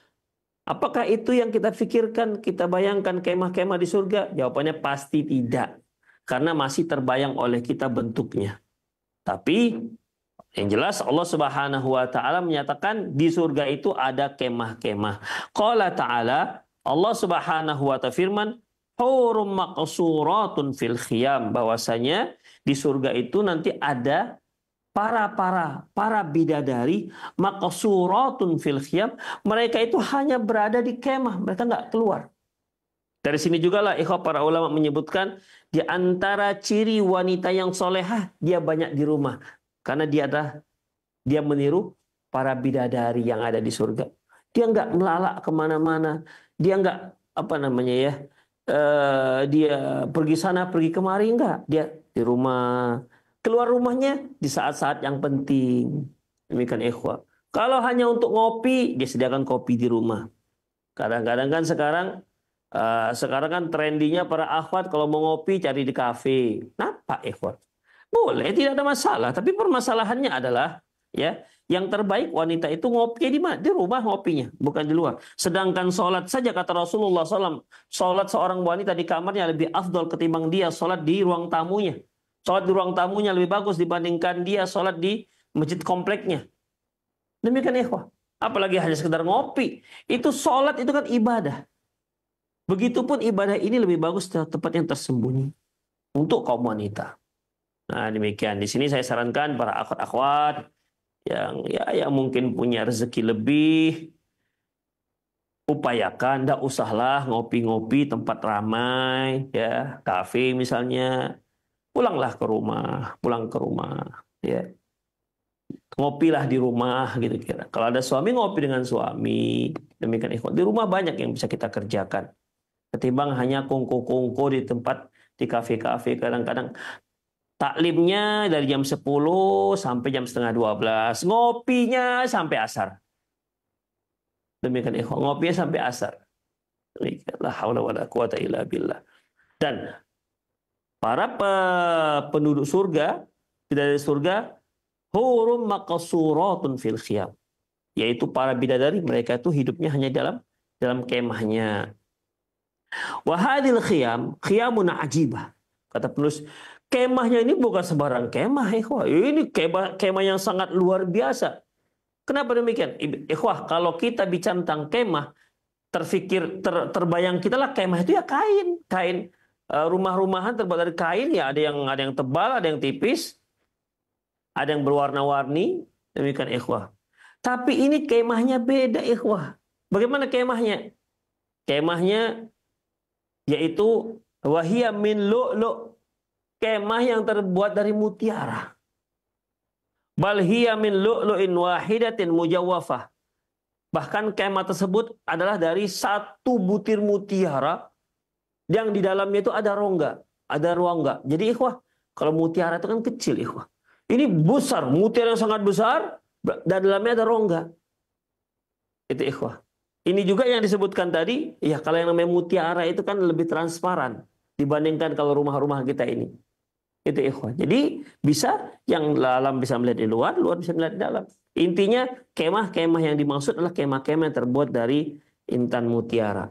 Apakah itu yang kita pikirkan, kita bayangkan kemah-kemah di surga? Jawabannya pasti tidak. Karena masih terbayang oleh kita bentuknya. Tapi yang jelas Allah Subhanahu wa taala menyatakan di surga itu ada kemah-kemah. Qala ta'ala, Allah Subhanahu wa taala firman, hurum maqsuratun fil khiyam, bahwasanya di surga itu nanti ada para bidadari maqsuratun fil khiyam, mereka itu hanya berada di kemah, mereka nggak keluar. Dari sini juga lah ikhwah para ulama menyebutkan di antara ciri wanita yang solehah dia banyak di rumah karena dia meniru para bidadari yang ada di surga. Dia nggak melalak kemana-mana, dia nggak dia pergi sana pergi kemari, enggak, dia di rumah. Keluar rumahnya di saat-saat yang penting. Demikian ikhwah. Kalau hanya untuk ngopi, dia sediakan kopi di rumah. Kadang-kadang kan sekarang kan trendinya para akhwat kalau mau ngopi cari di kafe. Kenapa ikhwat? Boleh, tidak ada masalah. Tapi permasalahannya adalah ya, yang terbaik wanita itu ngopi di mana? Di rumah ngopinya, bukan di luar. Sedangkan sholat saja kata Rasulullah SAW, sholat seorang wanita di kamarnya lebih afdol ketimbang dia sholat di ruang tamunya. Sholat di ruang tamunya lebih bagus dibandingkan dia sholat di masjid kompleknya. Demikian ikhwah. Apalagi hanya sekedar ngopi. Itu sholat itu kan ibadah. Begitupun ibadah ini lebih bagus tempat yang tersembunyi untuk kaum wanita. Nah demikian. Di sini saya sarankan para akhwat-akhwat yang mungkin punya rezeki lebih, upayakan, tidak usahlah ngopi-ngopi tempat ramai, ya kafe misalnya. Pulang ke rumah, ya. Ngopilah di rumah gitu kira. Kalau ada suami ngopi dengan suami. Demikian ikhwan. Di rumah banyak yang bisa kita kerjakan. Ketimbang hanya kongko-kongko di tempat di kafe-kafe. Kadang-kadang taklimnya dari jam 10 sampai jam setengah 12. Ngopinya sampai asar. Demikian ikhwan. Ngopinya sampai asar. La haula wala quwata illa billah. Dan para penduduk surga, bidadari surga, hurum maqsuratun fil khiyam, yaitu para bidadari, mereka itu hidupnya hanya dalam kemahnya. Wa hadhil khiyamun ajibah. Kata penulis, kemahnya ini bukan sembarang kemah, ikhwah. Ini kemah yang sangat luar biasa. Kenapa demikian? Ikhwah, kalau kita bicara tentang kemah, terbayang kita lah kemah itu ya kain. Rumah-rumahan terbuat dari kain, ya ada yang tebal, ada yang tipis, ada yang berwarna-warni. Demikian ikhwah. Tapi ini kemahnya beda ikhwah. Bagaimana kemahnya? Kemahnya yaitu wahiyya min lu'lu', kemah yang terbuat dari mutiara. Bal hiya min lu'lu'in wahidatin mujawwafah. Bahkan kemah tersebut adalah dari satu butir mutiara yang di dalamnya itu ada rongga. Jadi ikhwah, kalau mutiara itu kan kecil ikhwah. Ini besar, mutiara yang sangat besar dan dalamnya ada rongga. Itu ikhwah. Ini juga yang disebutkan tadi, ya kalau yang namanya mutiara itu kan lebih transparan dibandingkan kalau rumah-rumah kita ini. Itu ikhwah. Jadi bisa yang dalam bisa melihat di luar, luar bisa melihat di dalam. Intinya kemah-kemah yang dimaksud adalah kemah-kemah yang terbuat dari intan mutiara.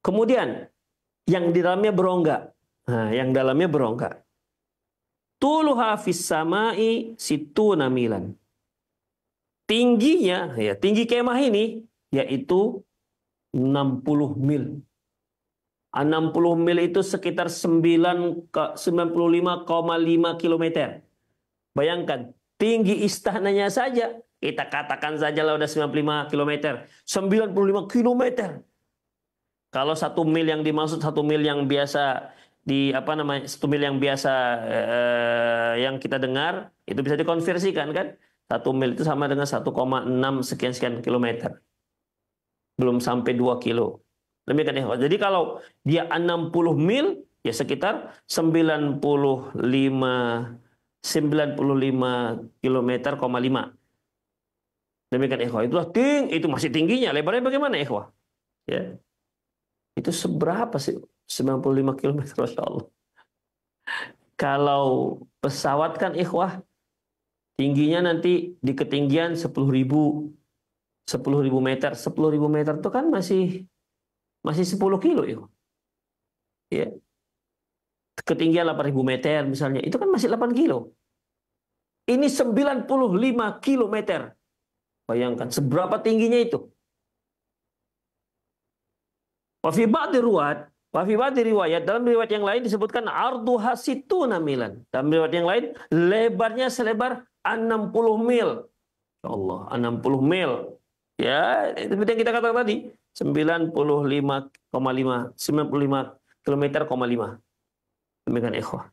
Kemudian yang di dalamnya berongga. Nah, yang dalamnya berongga. Tuluha fis samai situna milan. Tingginya, ya tinggi kemah ini yaitu 60 mil. 60 mil itu sekitar 95,5 kilometer. Bayangkan, tinggi istananya saja, kita katakan saja lah udah 95 kilometer. 95 kilometer. Kalau 1 mil yang dimaksud 1 mil yang biasa di 1 mil yang biasa yang kita dengar, itu bisa dikonversikan kan? 1 mil itu sama dengan 1,6 sekian-sekian kilometer. Belum sampai 2 kilo. Demikian ikhwah. Jadi kalau dia 60 mil, ya sekitar 95 kilometer, 5. Demikian ikhwah. Itulah itu masih tingginya. Lebarnya bagaimana ikhwah? Ya. Itu seberapa sih? 95 kilometer, Masya Allah. Kalau pesawat kan ikhwah, tingginya nanti di ketinggian 10.000 meter. 10.000 meter itu kan masih 10 kilo ya. Ketinggian 8.000 meter misalnya, itu kan masih 8 kilo. Ini 95 kilometer. Bayangkan seberapa tingginya itu. Wa fi ba'di riwayat, dalam riwayat yang lain disebutkan arduha situna milan. Dalam riwayat yang lain lebarnya selebar 60 mil. Ya Allah, 60 mil. Ya, seperti yang kita katakan tadi, 95,5 kilometer, 5. Demikian ikhwah.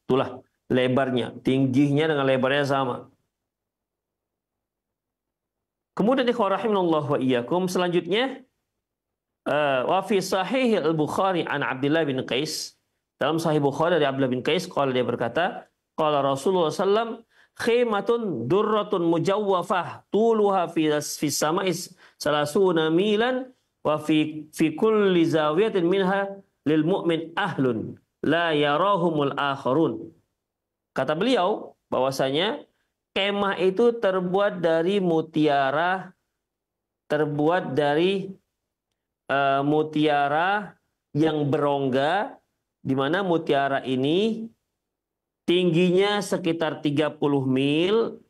Itulah lebarnya, tingginya dengan lebarnya sama. Kemudian ikhwah rahimanallah wa iyyakum, selanjutnya wa fi sahih al-Bukhari an Abdullah bin Qais, dalam sahih Bukhari dari Abdullah bin Qais, qala dia berkata, qala Rasulullah sallallahu khimatun durratun mujawwafah tuluha fi sama'is salasuna milan wa fi kulli zawiyatin minha lil mu'min ahlun la yarahumul akharun. Kata beliau bahwasanya kemah itu terbuat dari mutiara, mutiara yang berongga, di mana mutiara ini tingginya sekitar 30 mil,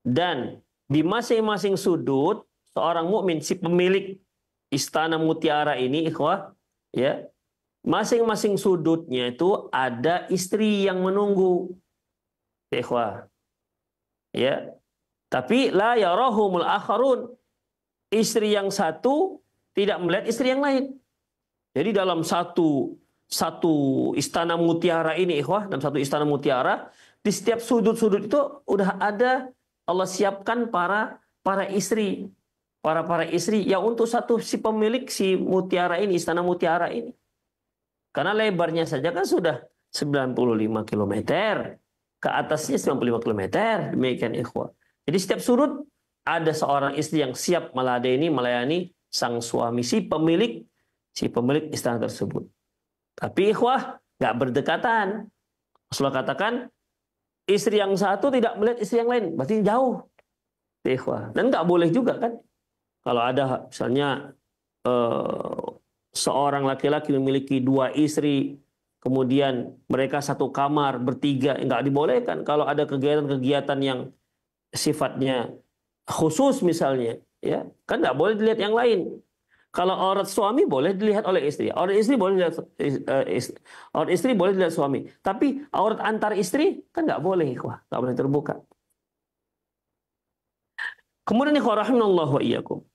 dan di masing-masing sudut seorang mukmin, si pemilik istana mutiara ini ikhwah, ya, masing-masing sudutnya itu ada istri yang menunggu, ikhwah, ya. Tapi la yarahumul akharun, istri yang satu tidak melihat istri yang lain. Jadi dalam satu istana mutiara ini ikhwah, dalam satu istana mutiara, di setiap sudut-sudut itu udah ada, Allah siapkan para istri, para istri yang untuk si pemilik si mutiara ini, istana mutiara ini. Karena lebarnya saja kan sudah 95 km, ke atasnya 95 km, demikian ikhwah. Jadi setiap sudut ada seorang istri yang siap melayani sang suami, si pemilik istana tersebut. Tapi ikhwah nggak berdekatan. Rasulullah katakan istri yang satu tidak melihat istri yang lain, berarti jauh, ikhwah. Dan nggak boleh juga kan, kalau ada misalnya seorang laki-laki memiliki 2 istri, kemudian mereka satu kamar bertiga, nggak dibolehkan. Kalau ada kegiatan-kegiatan yang sifatnya khusus misalnya, ya kan nggak boleh dilihat yang lain. Kalau aurat suami boleh dilihat oleh istri, aurat istri boleh dilihat suami. Tapi aurat antar istri kan nggak boleh, ikhwah, nggak boleh terbuka. Kemudian ikhwah rahimanallahu wa iyyakum.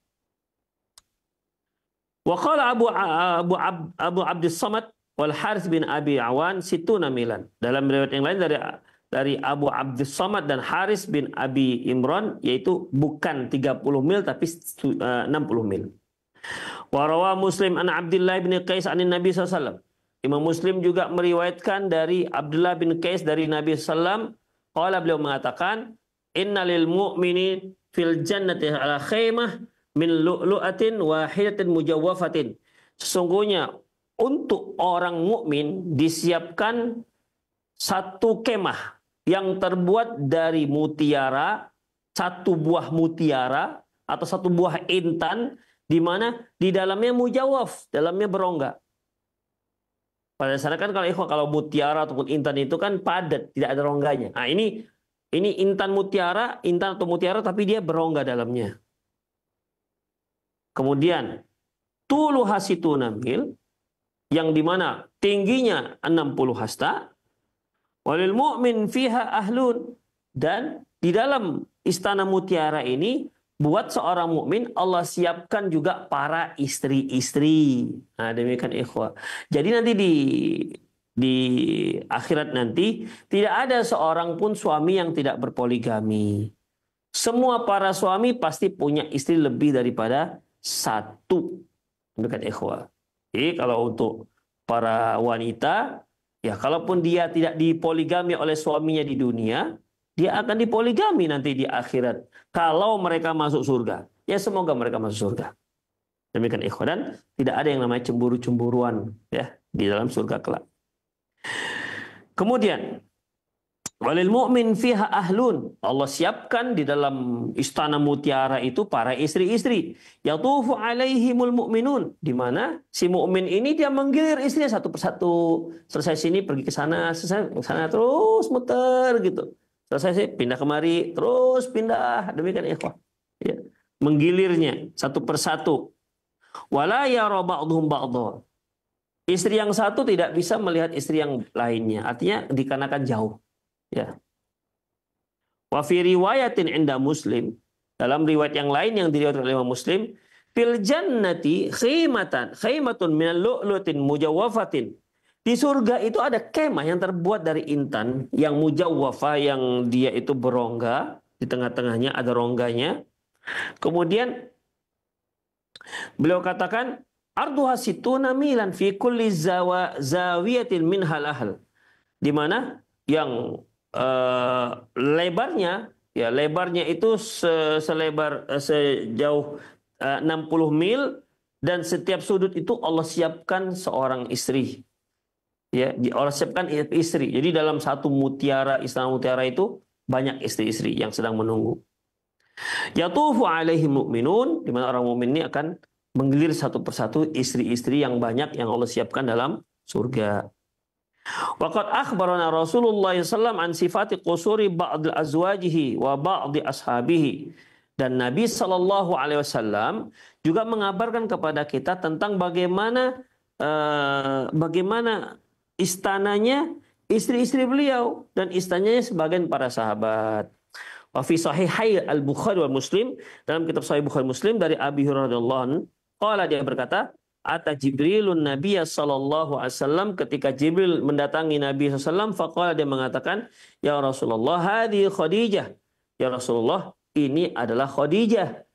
Wa qala Abu Abdus Samad wal Harits bin Abi Awan situna milan. Dalam riwayat yang lain dari Abu Abdus Samad dan Harits bin Abi Imran, yaitu bukan 30 mil tapi 60 mil. Wa rawa Muslim an Abdullah bin Qais anin Nabi SAW. Imam Muslim juga meriwayatkan dari Abdullah bin Qais dari Nabi SAW. Qala, beliau mengatakan, innalil mu'mini fil jannati ala khaymah min lu'lu'atin wahidatin mujawwafatin. Sesungguhnya untuk orang mukmin disiapkan satu kemah yang terbuat dari mutiara, satu buah mutiara atau satu buah intan, di mana di dalamnya mujawaf, dalamnya berongga. Pada dasarnya kan kalau mutiara ataupun intan itu kan padat, tidak ada rongganya. Nah, ini intan atau mutiara tapi dia berongga dalamnya. Kemudian tulu hasituna mil, yang dimana tingginya 60 hasta. Walil mu'min fiha ahlun, dan di dalam istana mutiara ini buat seorang mukmin Allah siapkan juga para istri-istri. Nah, demikian ikhwah. Jadi nanti di akhirat nanti tidak ada seorang pun suami yang tidak berpoligami. Semua para suami pasti punya istri lebih daripada satu. Demikian ikhwah. Jadi kalau untuk para wanita, ya kalaupun dia tidak dipoligami oleh suaminya di dunia, dia akan dipoligami nanti di akhirat. Kalau mereka masuk surga. Ya semoga mereka masuk surga. Demikian ikhwan. Dan tidak ada yang namanya cemburu-cemburuan ya di dalam surga kelak. Kemudian walil mu'min fiha ahlun. Allah siapkan di dalam istana mutiara itu para istri-istri. Yatufu alaihimul mu'minun. Di mana si mukmin ini dia menggilir istrinya satu persatu. Selesai sini pergi ke sana, selesai ke sana, terus muter gitu. Selesai sih pindah kemari, terus pindah. Demikian ikhwah. Ya. Menggilirnya satu persatu. Wala yara ba'dhum ba'dha. Istri yang satu tidak bisa melihat istri yang lainnya. Artinya dikarenakan jauh. Ya. Wa fi riwayatin inda Muslim, dalam riwayat yang lain yang diriwayatkan oleh Muslim, fil jannati khaymatun min lu'lutin mujawwafatin. Di surga itu ada kemah yang terbuat dari intan yang mujawwafah, yang dia itu berongga, di tengah-tengahnya ada rongganya. Kemudian beliau katakan arduha situna milan fi kulli zawiyatin minhal ahl. Di mana yang lebarnya itu sejauh 60 mil, dan setiap sudut itu Allah siapkan seorang istri. Ya, Allah siapkan istri. Jadi dalam satu istana mutiara itu banyak istri-istri yang sedang menunggu. Yatufu alaihim mu'minun, di mana orang mukmin ini akan menggilir satu persatu istri-istri yang banyak yang Allah siapkan dalam surga. Waqad akhbarana Rasulullah sallallahu an sifati qusuri ba'd azwajihi wa ba'd ashabihi. Dan Nabi sallallahu alaihi wasallam juga mengabarkan kepada kita tentang bagaimana istananya istri-istri beliau dan istananya sebagian para sahabat. Wa fi sahihai al-Bukhari wal Muslim, dalam kitab Sahih Bukhari Muslim dari Abi Hurairah radhiyallahu anhu, qala, dia berkata, ata Jibrilun Nabiyya sallallahu alaihi wasallam, ketika Jibril mendatangi Nabi sallallahu alaihi wasallam, faqala, dia mengatakan, ya Rasulullah, hadhi Khadijah. Ya Rasulullah, ini adalah Khadijah.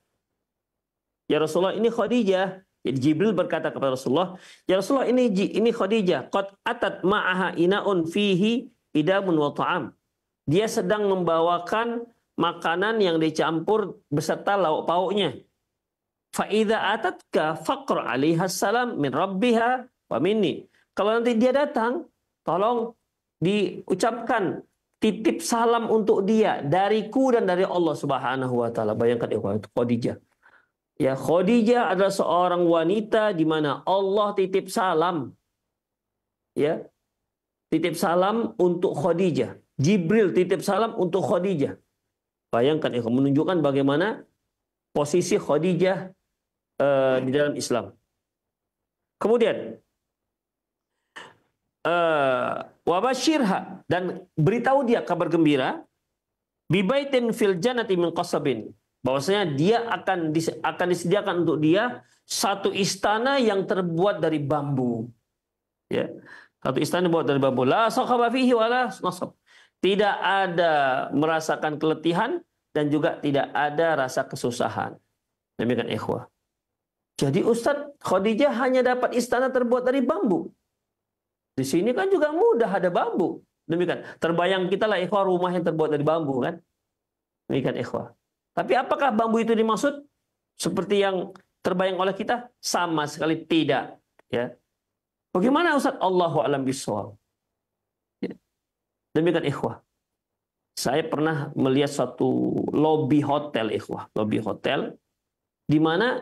Ya Rasulullah, ini Khadijah. Jadi Jibril berkata kepada Rasulullah, ya Rasulullah, ini Khadijah. Qad atat ma'aha ina'un fihi idamun wa ta'am. Dia sedang membawakan makanan yang dicampur beserta lauk pauknya. Fa idza atatka faqra 'alaiha salam min rabbiha wa minni. Kalau nanti dia datang, tolong diucapkan titip salam untuk dia dariku dan dari Allah Subhanahu wa taala. Bayangkan itu Khadijah. Ya, Khadijah adalah seorang wanita di mana Allah titip salam. Ya. Titip salam untuk Khadijah. Jibril titip salam untuk Khadijah. Bayangkan, menunjukkan bagaimana posisi Khadijah di dalam Islam. Kemudian wabashirha, dan beritahu dia kabar gembira, bibaitin fil jannati min qasabin, bahwasanya dia akan disediakan untuk dia satu istana yang terbuat dari bambu. Ya, satu istana terbuat dari bambu. La sakhaba fihi wala nasab. Tidak ada merasakan keletihan dan juga tidak ada rasa kesusahan. Demikian ikhwah. Jadi Ustadz, Khadijah hanya dapat istana terbuat dari bambu. Di sini kan juga mudah ada bambu. Demikian. Terbayang kita lah ikhwah, rumah yang terbuat dari bambu kan. Demikian ikhwah. Tapi apakah bambu itu dimaksud seperti yang terbayang oleh kita? Sama sekali tidak. Ya. Bagaimana Ustadz? Allahu a'lam bishawab. Ya. Demikian ikhwah. Saya pernah melihat suatu lobi hotel ikhwah. Lobi hotel di mana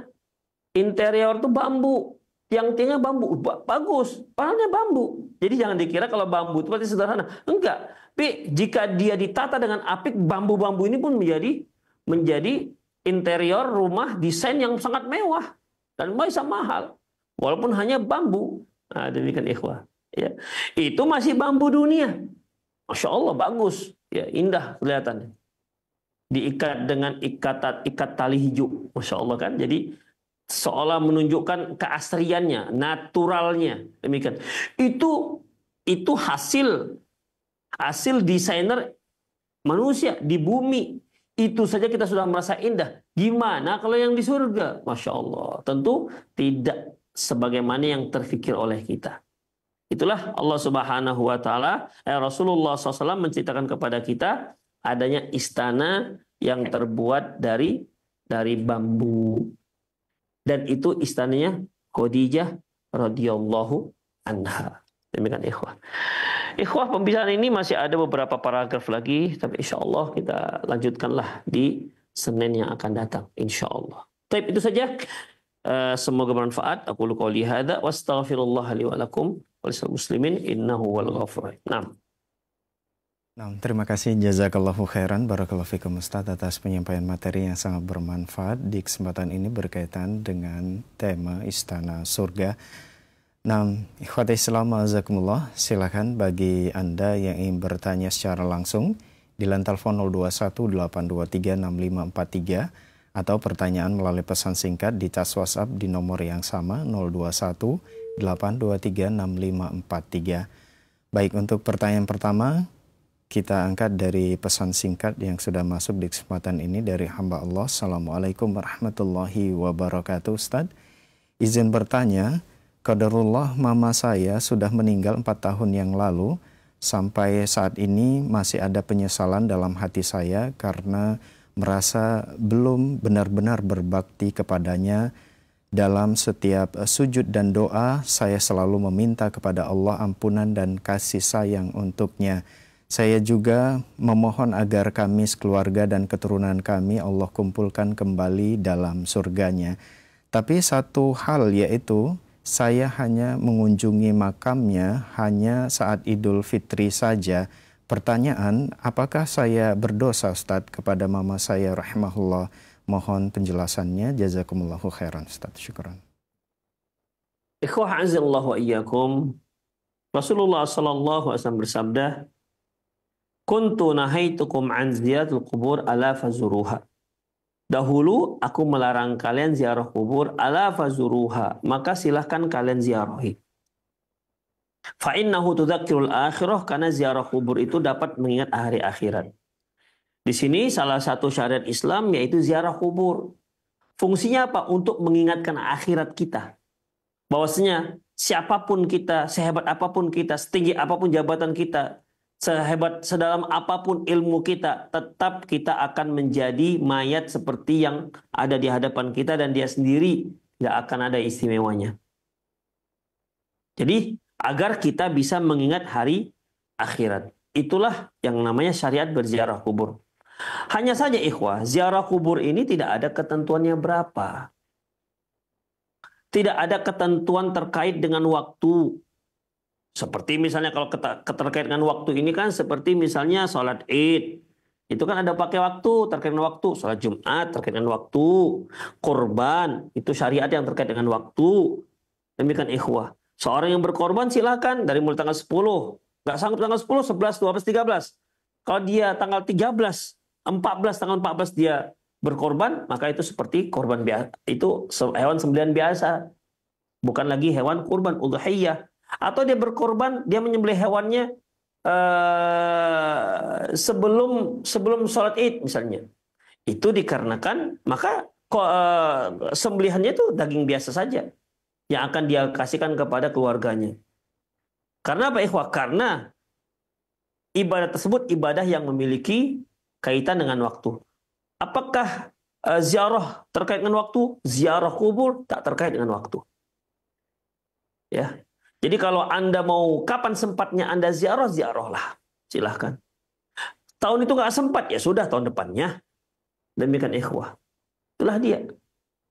interior itu bambu. Tiang-tiangnya bambu. Bagus. Panelnya bambu. Jadi jangan dikira kalau bambu itu pasti sederhana. Enggak. Tapi jika dia ditata dengan apik, bambu-bambu ini pun menjadi interior rumah desain yang sangat mewah. dan bisa mahal walaupun hanya bambu. Nah, demikian ikhwah. Ya. Itu masih bambu dunia. Masya Allah bagus, ya indah kelihatannya. Diikat dengan ikat tali hijau, Masya Allah kan. Jadi seolah menunjukkan keasriannya, naturalnya, demikian. Itu hasil desainer manusia di bumi. Itu saja kita sudah merasa indah. Gimana kalau yang di surga? Masya Allah. Tentu tidak sebagaimana yang terfikir oleh kita. Itulah Allah Subhanahu wa taala, Rasulullah SAW menceritakan kepada kita adanya istana yang terbuat dari bambu. Dan itu istananya Khadijah radhiyallahu anha. Demikian ikhwah. Ikhwah, pembicaraan ini masih ada beberapa paragraf lagi, tapi insya Allah kita lanjutkanlah di Senin yang akan datang, insya Allah. Baik, itu saja. Semoga bermanfaat. Aku qouli hadza wa astaghfirullah li wa lakum wa lisal muslimin innahu wal ghafur. Naam. Terima kasih jazakallahu khairan barakallahu fikum Ustaz atas penyampaian materi yang sangat bermanfaat di kesempatan ini berkaitan dengan tema Istana Surga. Ikhwati Islam azakumullah, silakan bagi Anda yang ingin bertanya secara langsung di line telepon 0218236543 atau pertanyaan melalui pesan singkat di tas WhatsApp di nomor yang sama 0218236543. Baik, untuk pertanyaan pertama kita angkat dari pesan singkat yang sudah masuk di kesempatan ini dari hamba Allah. Assalamualaikum warahmatullahi wabarakatuh. Ustaz, izin bertanya, qadarullah mama saya sudah meninggal 4 tahun yang lalu. Sampai saat ini masih ada penyesalan dalam hati saya karena merasa belum benar-benar berbakti kepadanya. Dalam setiap sujud dan doa, saya selalu meminta kepada Allah ampunan dan kasih sayang untuknya. Saya juga memohon agar kami sekeluarga dan keturunan kami Allah kumpulkan kembali dalam surganya. Tapi satu hal yaitu saya hanya mengunjungi makamnya hanya saat Idul Fitri saja. Pertanyaan, apakah saya berdosa Ustaz kepada mama saya rahimahullah? Mohon penjelasannya. Jazakumullahu khairan Ustaz. Syukran. Ikhwah azallahu wa iyyakum. Rasulullah sallallahu alaihi wasallam bersabda, "Kuntu nahaitukum an ziyaratul qubur ala fazuruha." Dahulu aku melarang kalian ziarah kubur, ala fazuruha, maka silahkan kalian ziarahi. Fa innahu tudzakkirul akhirah, karena ziarah kubur itu dapat mengingat hari akhirat. Di sini salah satu syariat Islam yaitu ziarah kubur. Fungsinya apa? Untuk mengingatkan akhirat kita. Bahwasanya siapapun kita, sehebat apapun kita, setinggi apapun jabatan kita, sedalam apapun ilmu kita, tetap kita akan menjadi mayat seperti yang ada di hadapan kita dan dia sendiri tidak akan ada istimewanya. Jadi agar kita bisa mengingat hari akhirat. Itulah yang namanya syariat berziarah kubur. Hanya saja ikhwah, ziarah kubur ini tidak ada ketentuannya berapa. Tidak ada ketentuan terkait dengan waktu. Seperti misalnya kalau terkait dengan waktu ini kan seperti misalnya sholat Id. Itu kan ada pakai waktu, terkait dengan waktu. Sholat Jumat terkait dengan waktu. Kurban, itu syariat yang terkait dengan waktu. Demikian ikhwah. Seorang yang berkorban silakan dari mulai tanggal 10. Nggak sanggup tanggal 10, 11, 12, 13. Kalau dia tanggal 13, 14, tanggal 14 dia berkorban, maka itu seperti korban biasa. Itu hewan sembelihan biasa. Bukan lagi hewan kurban, udhiyah. Atau dia berkorban, dia menyembelih hewannya sebelum sholat Id misalnya. Itu dikarenakan, maka sembelihannya itu daging biasa saja yang akan dia kasihkan kepada keluarganya. Karena apa ikhwah? Karena ibadah tersebut ibadah yang memiliki kaitan dengan waktu. Apakah ziarah terkait dengan waktu? Ziarah kubur tak terkait dengan waktu. Ya. Jadi kalau Anda mau kapan sempatnya Anda ziarah, ziarahlah. Silahkan. Tahun itu nggak sempat, ya sudah tahun depannya. Demikian ikhwah. Itulah dia.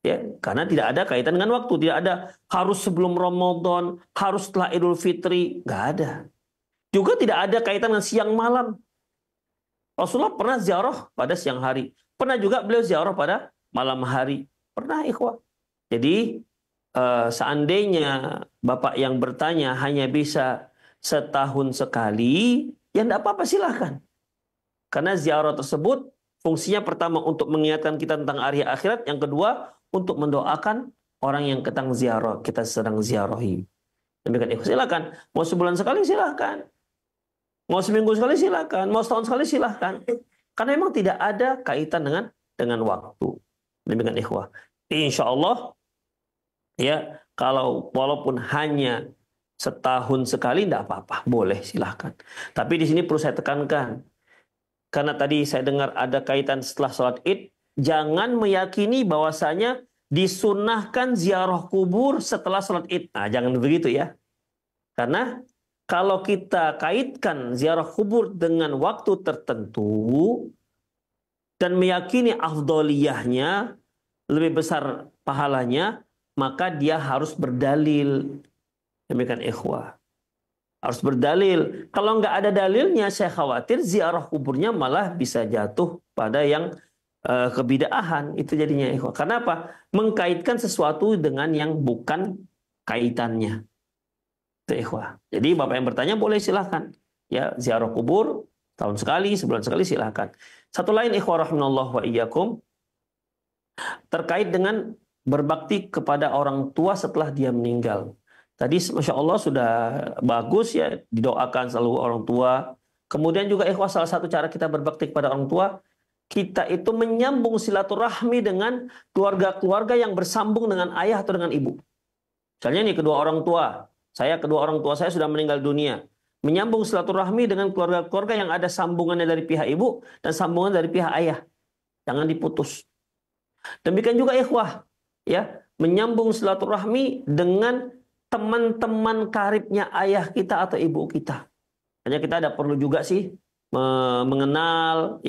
Ya, karena tidak ada kaitan dengan waktu. Tidak ada harus sebelum Ramadan, harus setelah Idul Fitri. Nggak ada. Juga tidak ada kaitan dengan siang malam. Rasulullah pernah ziarah pada siang hari. Pernah juga beliau ziarah pada malam hari. Pernah ikhwah. Jadi seandainya Bapak yang bertanya hanya bisa setahun sekali, ya tidak apa-apa, silahkan. Karena ziarah tersebut fungsinya pertama untuk mengingatkan kita tentang hari akhirat, yang kedua untuk mendoakan orang yang kita sedang ziarahi. Demikian, silakan. Mau sebulan sekali silahkan. Mau seminggu sekali silahkan. Mau setahun sekali silahkan. Karena memang tidak ada kaitan dengan waktu. Demikian ikhwah. Insya Allah, ya, kalau walaupun hanya setahun sekali tidak apa-apa, boleh, silahkan. Tapi di sini perlu saya tekankan, karena tadi saya dengar ada kaitan setelah sholat Id, jangan meyakini bahwasanya disunnahkan ziarah kubur setelah sholat Id. Nah, jangan begitu ya. Karena kalau kita kaitkan ziarah kubur dengan waktu tertentu dan meyakini afdoliyahnya, lebih besar pahalanya, maka dia harus berdalil. Demikian ikhwah. Harus berdalil. Kalau nggak ada dalilnya, saya khawatir ziarah kuburnya malah bisa jatuh pada yang kebidaahan. Itu jadinya ikhwah. Karena apa? Mengkaitkan sesuatu dengan yang bukan kaitannya. Itu ikhwah. Jadi Bapak yang bertanya boleh silahkan. Ya, ziarah kubur tahun sekali, sebulan sekali silahkan. Satu lain ikhwah rahimanallah wa iyyakum, terkait dengan berbakti kepada orang tua setelah dia meninggal. Tadi Masya Allah sudah bagus ya, didoakan selalu orang tua. Kemudian juga ikhwah, salah satu cara kita berbakti kepada orang tua, kita itu menyambung silaturahmi dengan keluarga-keluarga yang bersambung dengan ayah atau dengan ibu. Misalnya nih, kedua orang tua saya sudah meninggal dunia. Menyambung silaturahmi dengan keluarga-keluarga yang ada sambungannya dari pihak ibu dan sambungan dari pihak ayah. Jangan diputus. Demikian juga ikhwah, ya, menyambung silaturahmi dengan teman-teman karibnya ayah kita atau ibu kita. Hanya kita ada perlu juga sih mengenal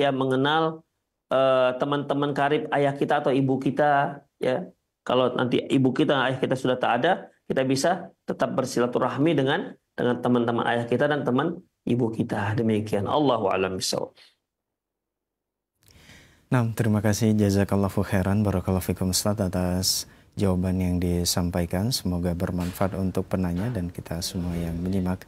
teman-teman karib ayah kita atau ibu kita, ya. Kalau nanti ibu kita, ayah kita sudah tak ada, kita bisa tetap bersilaturahmi dengan teman-teman ayah kita dan teman ibu kita. Demikian. Allahu a'lam bishawab. Nah, terima kasih jazakallahu khairan, barakallahu fikum Ustaz atas jawaban yang disampaikan. Semoga bermanfaat untuk penanya dan kita semua yang menyimak.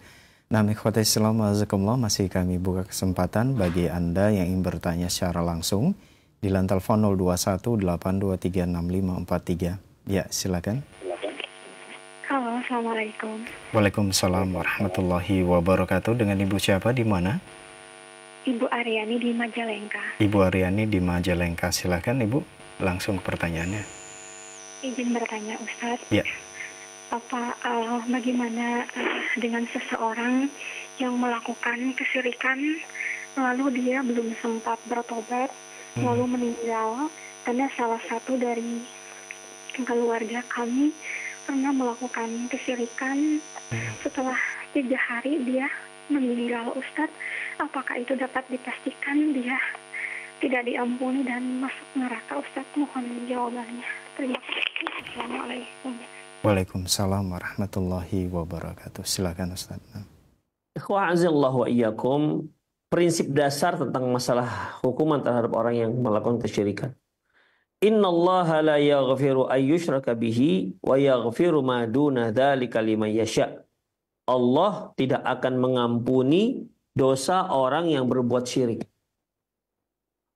Nah, ikhwati Islam azakumullah, masih kami buka kesempatan bagi Anda yang ingin bertanya secara langsung di line telepon 0218236543. Ya, silakan. Halo, assalamualaikum. Waalaikumsalam warahmatullahi wabarakatuh. Dengan Ibu siapa, di mana? Ibu Aryani di Majalengka. Ibu Aryani di Majalengka, silakan Ibu, langsung ke pertanyaannya. Izin bertanya Ustadz. Ya. Bagaimana dengan seseorang yang melakukan kesyirikan, lalu dia belum sempat bertobat, lalu meninggal, karena salah satu dari keluarga kami pernah melakukan kesyirikan. Setelah 3 hari dia meninggal, Ustadz. Apakah itu dapat dipastikan dia tidak diampuni dan masuk neraka, Ustadz? Mohon jawabannya. Terima kasih. Assalamualaikum. Waalaikumsalam warahmatullahi wabarakatuh. Silakan Ustaz. Ikhwah azallahu wa iyyakum, prinsip dasar tentang masalah hukuman terhadap orang yang melakukan kesyirikan. Innallaha la yaghfiru ayyushraka bihi wa yaghfiru ma duna dzalika liman yasha. Allah tidak akan mengampuni dosa orang yang berbuat syirik.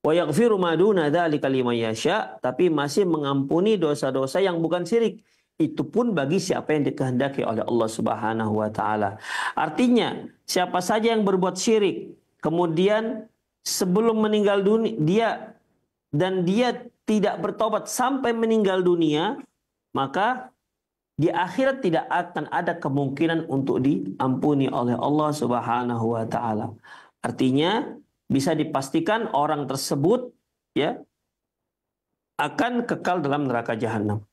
Wa yaghfiru ma duna dzalika liman yasha, tapi masih mengampuni dosa-dosa yang bukan syirik. Itu pun bagi siapa yang dikehendaki oleh Allah Subhanahu wa taala. Artinya, siapa saja yang berbuat syirik, kemudian sebelum meninggal dunia dia tidak bertobat sampai meninggal dunia, maka di akhirat tidak akan ada kemungkinan untuk diampuni oleh Allah Subhanahu wa taala. Artinya, bisa dipastikan orang tersebut ya akan kekal dalam neraka jahanam.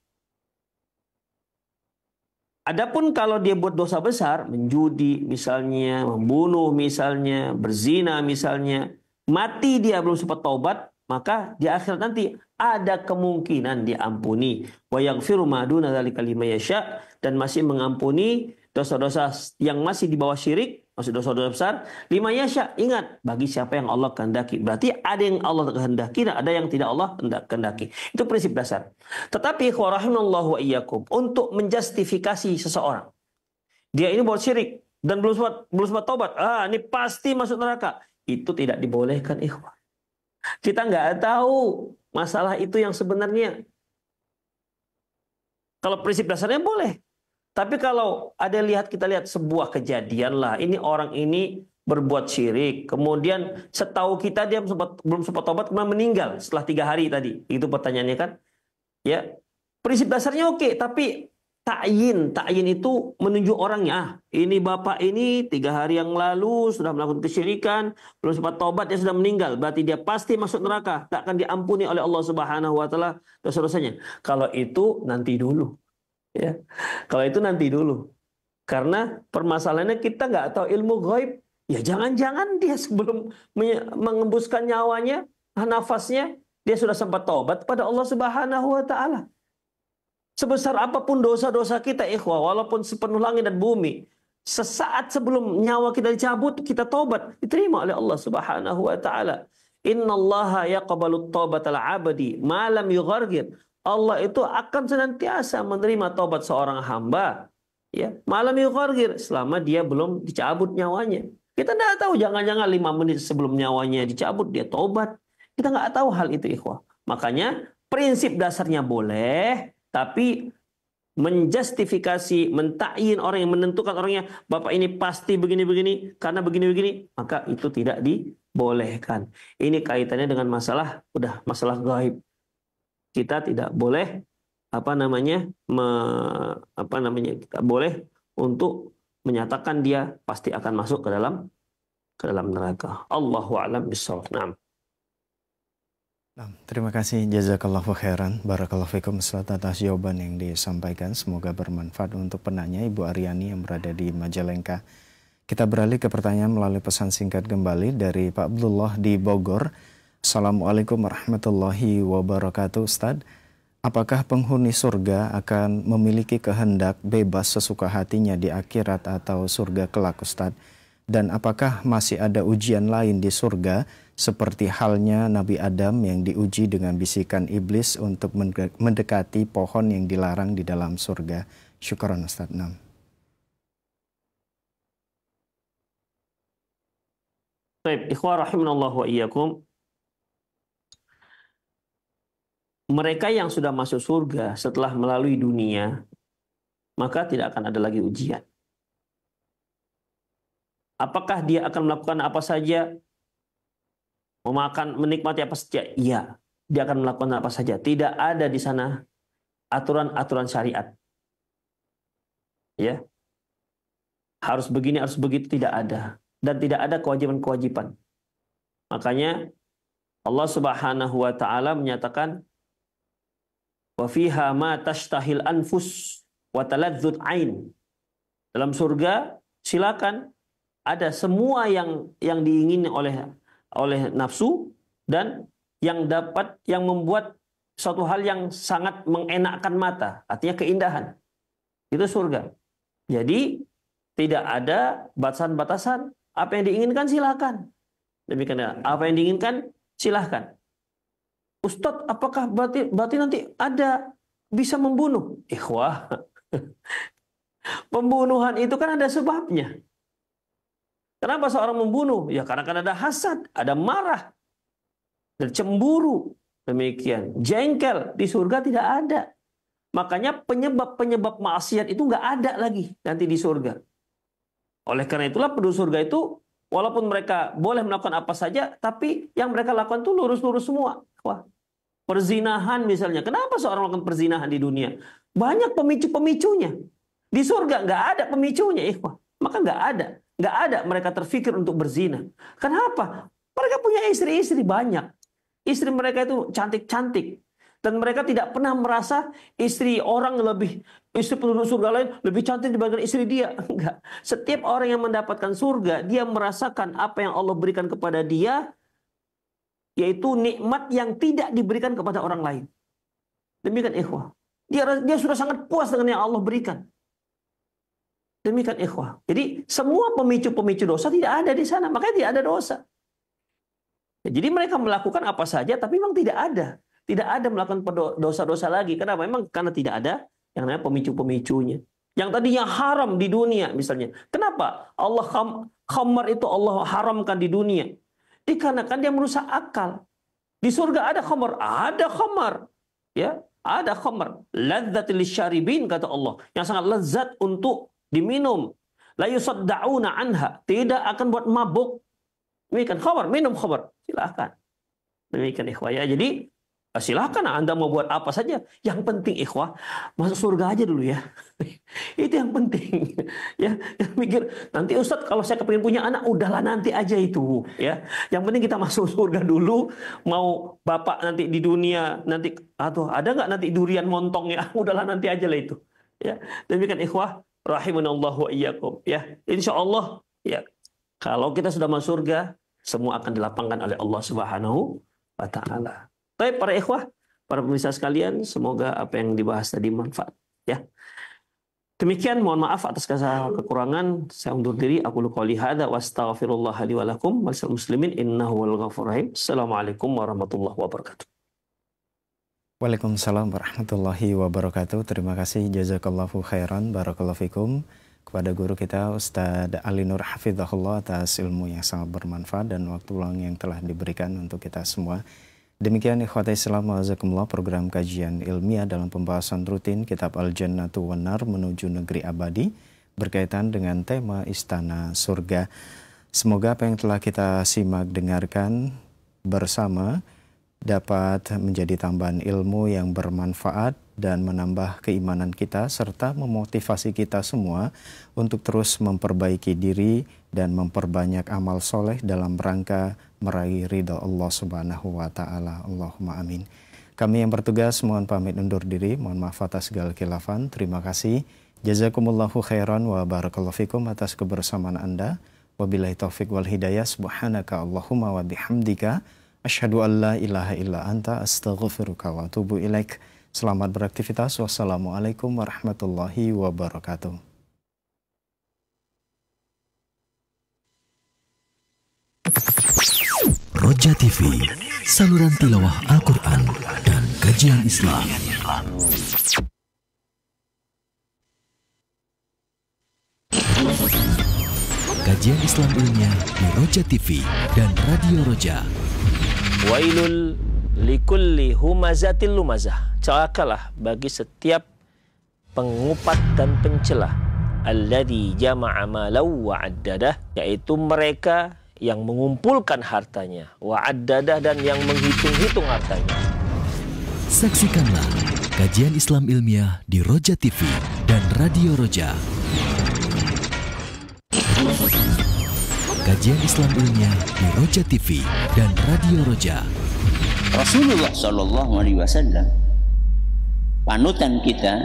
Adapun kalau dia buat dosa besar, menjudi misalnya, membunuh misalnya, berzina misalnya, mati dia belum sempat taubat, maka di akhirat nanti ada kemungkinan diampuni. Wa yaghfiru ma duna dzalika liman yasha, dan masih mengampuni dosa-dosa yang masih di bawah syirik Maksud dosa-dosa besar, lima yasha. Ingat, bagi siapa yang Allah kehendaki. Berarti ada yang Allah kehendaki dan ada yang tidak Allah kehendaki. Itu prinsip dasar. Tetapi rahimallahu wa iyyakum, untuk menjustifikasi seseorang, dia ini buat syirik dan belum sempat tobat. Ini pasti masuk neraka. Itu tidak dibolehkan, ikhwah. Kita nggak tahu masalah itu yang sebenarnya. Kalau prinsip dasarnya boleh. Tapi kalau kita lihat sebuah kejadian lah, ini orang ini berbuat syirik, kemudian setahu kita dia belum sempat tobat, kemudian meninggal setelah 3 hari tadi. Itu pertanyaannya kan? Ya, prinsip dasarnya oke, tapi ta'yin itu menunjuk orangnya. Ini bapak ini 3 hari yang lalu sudah melakukan kesyirikan, belum sempat tobat, dia sudah meninggal. Berarti dia pasti masuk neraka, tak akan diampuni oleh Allah Subhanahu wa taala dosa-dosanya. Kalau itu nanti dulu. Ya, kalau itu nanti dulu, karena permasalahannya kita nggak tahu ilmu ghaib. Ya jangan-jangan dia sebelum mengembuskan nyawanya, nafasnya, dia sudah sempat tobat pada Allah Subhanahu wa taala. Sebesar apapun dosa-dosa kita, ikhwah, walaupun sepenuh langit dan bumi, sesaat sebelum nyawa kita dicabut, kita tobat, diterima oleh Allah Subhanahu wa taala. Innallaha yaqbalu taubatal 'abdi ma lam yughargir. Allah itu akan senantiasa menerima taubat seorang hamba, ya, malam yughargir, selama dia belum dicabut nyawanya. Kita tidak tahu, jangan-jangan 5 menit sebelum nyawanya dicabut dia taubat. Kita nggak tahu hal itu, ikhwah. Makanya prinsip dasarnya boleh, tapi menjustifikasi, mentakyin orang yang menentukan orangnya, bapak ini pasti begini-begini karena begini-begini, maka itu tidak dibolehkan. Ini kaitannya dengan masalah gaib. Kita tidak boleh kita boleh untuk menyatakan dia pasti akan masuk ke dalam neraka. Allahu a'lam bishawab. Terima kasih, jazakallahu khairan, barakallahu fikum Ustaz atas jawaban yang disampaikan. Semoga bermanfaat untuk penanya Ibu Aryani yang berada di Majalengka. Kita beralih ke pertanyaan melalui pesan singkat kembali dari Pak Abdullah di Bogor. Assalamualaikum warahmatullahi wabarakatuh. Ustaz, apakah penghuni surga akan memiliki kehendak bebas sesuka hatinya di akhirat atau surga kelak, Ustaz? Dan apakah masih ada ujian lain di surga seperti halnya Nabi Adam yang diuji dengan bisikan iblis untuk mendekati pohon yang dilarang di dalam surga? Syukran, Ustaz. Baik, ikhwah rahimanallahu wa iyyakum. Mereka yang sudah masuk surga setelah melalui dunia, maka tidak akan ada lagi ujian. Apakah dia akan melakukan apa saja? Menikmati apa saja? Iya, dia akan melakukan apa saja. Tidak ada di sana aturan-aturan syariat. Ya. Harus begini, harus begitu, tidak ada. Dan tidak ada kewajiban-kewajiban. Makanya Allah Subhanahu wa taala menyatakan wa fiha ma tashtahil anfus wa taladzut ain. Dalam surga silakan ada semua yang diingini oleh nafsu dan yang membuat suatu hal yang sangat mengenakkan mata, artinya keindahan. Itu surga. Jadi tidak ada batasan-batasan. Apa yang diinginkan silakan. Demikian, apa yang diinginkan silakan. Ustadz, apakah berarti nanti ada bisa membunuh? Ikhwah, pembunuhan itu kan ada sebabnya. Kenapa seorang membunuh? Ya karena kan ada hasad, ada marah, dan cemburu. Demikian, jengkel. Di surga tidak ada. Makanya penyebab maksiat itu nggak ada lagi nanti di surga. Oleh karena itulah penduduk surga itu, walaupun mereka boleh melakukan apa saja, tapi yang mereka lakukan itu lurus-lurus semua. Wah, perzinahan misalnya. Kenapa seorang melakukan perzinahan di dunia? Banyak pemicu-pemicunya. Di surga nggak ada pemicunya. Maka nggak ada mereka terfikir untuk berzina. Kenapa? Mereka punya istri-istri banyak. Istri mereka itu cantik-cantik. Dan mereka tidak pernah merasa istri penduduk surga lain lebih cantik dibandingkan istri dia. Enggak. Setiap orang yang mendapatkan surga, dia merasakan apa yang Allah berikan kepada dia, yaitu nikmat yang tidak diberikan kepada orang lain. Demikian ikhwah. Dia sudah sangat puas dengan yang Allah berikan. Demikian ikhwah. Jadi semua pemicu-pemicu dosa tidak ada di sana, makanya tidak ada dosa. Jadi mereka melakukan apa saja, tapi memang tidak ada melakukan dosa-dosa lagi. Kenapa? Memang karena tidak ada yang namanya pemicu-pemicunya. Yang tadinya haram di dunia misalnya. Kenapa Allah khamar itu Allah haramkan di dunia? Dikarenakan dia merusak akal. Di surga ada khamar, ya, ada khamar. Ladzatil lisyaribin kata Allah, yang sangat lezat untuk diminum. La yusaddauna anha, tidak akan buat mabuk. Demikian khamar, minum khamar, silakan. Demikian ikhwah ya. Jadi silakan Anda mau buat apa saja. Yang penting ikhwah masuk surga aja dulu ya. Itu yang penting. Ya, mikir nanti Ustadz kalau saya kepingin punya anak, udahlah nanti aja itu. Ya, yang penting kita masuk surga dulu. Mau bapak nanti di dunia nanti atau ada nggak nanti durian montong ya? Udahlah nanti aja lah itu. Ya, demikian ikhwah rahimanallahu wa iyyakum. Ya, insya Allah ya. Kalau kita sudah masuk surga, semua akan dilapangkan oleh Allah Subhanahu wa Ta'ala. Baik para ikhwah, para pemirsa sekalian, semoga apa yang dibahas tadi manfaat. Ya. Demikian, mohon maaf atas kesalahan kekurangan. Saya undur diri. Aku qouli hadza wa astaghfirullah li wa lakum wa lisal muslimin innahu wal ghafurur rahim. Assalamualaikum warahmatullahi wabarakatuh. Waalaikumsalam warahmatullahi wabarakatuh. Terima kasih, jazakallahu khairan, barakallahu fikum, kepada guru kita Ustadz Ali Nur Hafizahullah atas ilmu yang sangat bermanfaat dan waktu luang yang telah diberikan untuk kita semua. Demikian ikhwata Islam wa'azakumullah, program kajian ilmiah dalam pembahasan rutin kitab Al-Jannatu wan Nar menuju negeri abadi berkaitan dengan tema Istana Surga. Semoga apa yang telah kita simak dengarkan bersama dapat menjadi tambahan ilmu yang bermanfaat dan menambah keimanan kita serta memotivasi kita semua untuk terus memperbaiki diri dan memperbanyak amal soleh dalam rangka meraih ridha Allah Subhanahu wa Ta'ala. Allahumma amin. Kami yang bertugas mohon pamit undur diri, mohon maaf atas segala khilafan. Terima kasih. Jazakumullahu khairan wa barakallahu fikum atas kebersamaan Anda. Wabillahi taufik wal hidayah. Subhanaka Allahumma wa bihamdika asyhadu an la ilaha illa anta astaghfiruka wa atubu ilaik. Selamat beraktivitas. Wassalamualaikum warahmatullahi wabarakatuh. Roja TV, saluran tilawah Al-Quran dan kajian Islam. Kajian Islam ilmiah di Roja TV dan Radio Roja. Wailul likulli humazatil lumazah. Celakalah bagi setiap pengupat dan pencelah. Alladzi jama'a malau wa addadah, yaitu mereka yang mengumpulkan hartanya, wa addadah, dan yang menghitung-hitung hartanya. Saksikanlah kajian Islam ilmiah di Roja TV dan Radio Roja. Kajian Islam ilmiah di Roja TV dan Radio Roja. Rasulullah Shallallahu Alaihi Wasallam, panutan kita,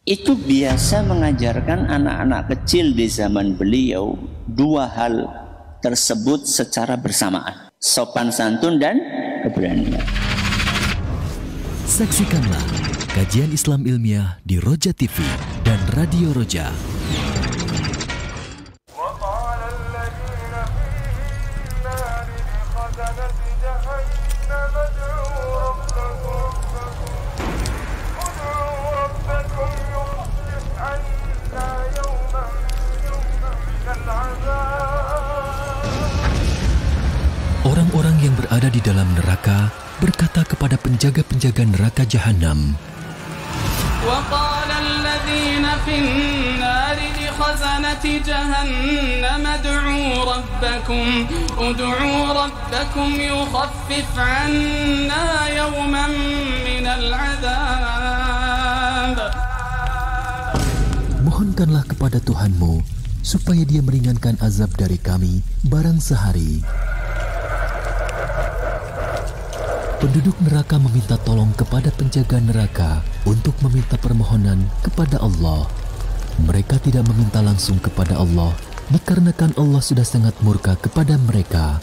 itu biasa mengajarkan anak-anak kecil di zaman beliau dua hal tersebut secara bersamaan: sopan santun dan keberanian. Saksikanlah kajian Islam ilmiah di Roja TV dan Radio Roja. Orang-orang yang berada di dalam neraka berkata kepada penjaga-penjaga neraka Jahannam, وَقَالَ الَّذِينَ فِي النَّارِ لِخَزَنَةِ جَهَنَّمَ ادْعُوا رَبَّكُمْ يُخَفِّفْ عَنَّا يَوْمًا مِنَ الْعَذَابِ. Mohonkanlah kepada Tuhanmu supaya Dia meringankan azab dari kami barang sehari. Penduduk neraka meminta tolong kepada penjaga neraka untuk meminta permohonan kepada Allah. Mereka tidak meminta langsung kepada Allah dikarenakan Allah sudah sangat murka kepada mereka.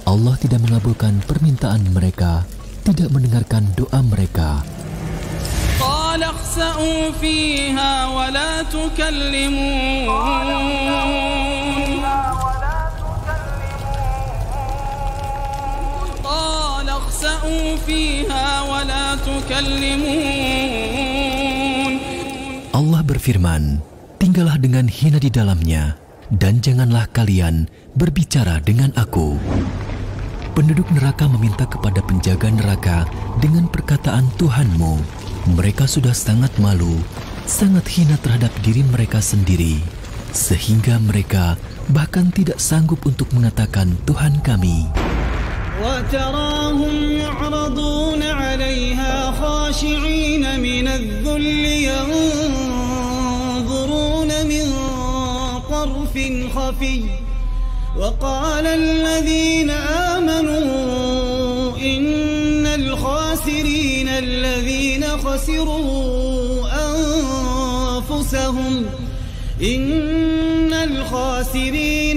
Allah tidak mengabulkan permintaan mereka, tidak mendengarkan doa mereka. قال قال اخسأوا فيها ولا تكلمون قال اخسأوا فيها ولا تكلمون. Allah berfirman, tinggallah dengan hina di dalamnya, dan janganlah kalian berbicara dengan aku. Penduduk neraka meminta kepada penjaga neraka dengan perkataan Tuhanmu. Mereka sudah sangat malu, sangat hina terhadap diri mereka sendiri, sehingga mereka bahkan tidak sanggup untuk mengatakan Tuhan kami. وتراهم يعرضون عليها خاشعين من الذل ينظرون من طرف خفي وقال الذين آمنوا إن الخاسرين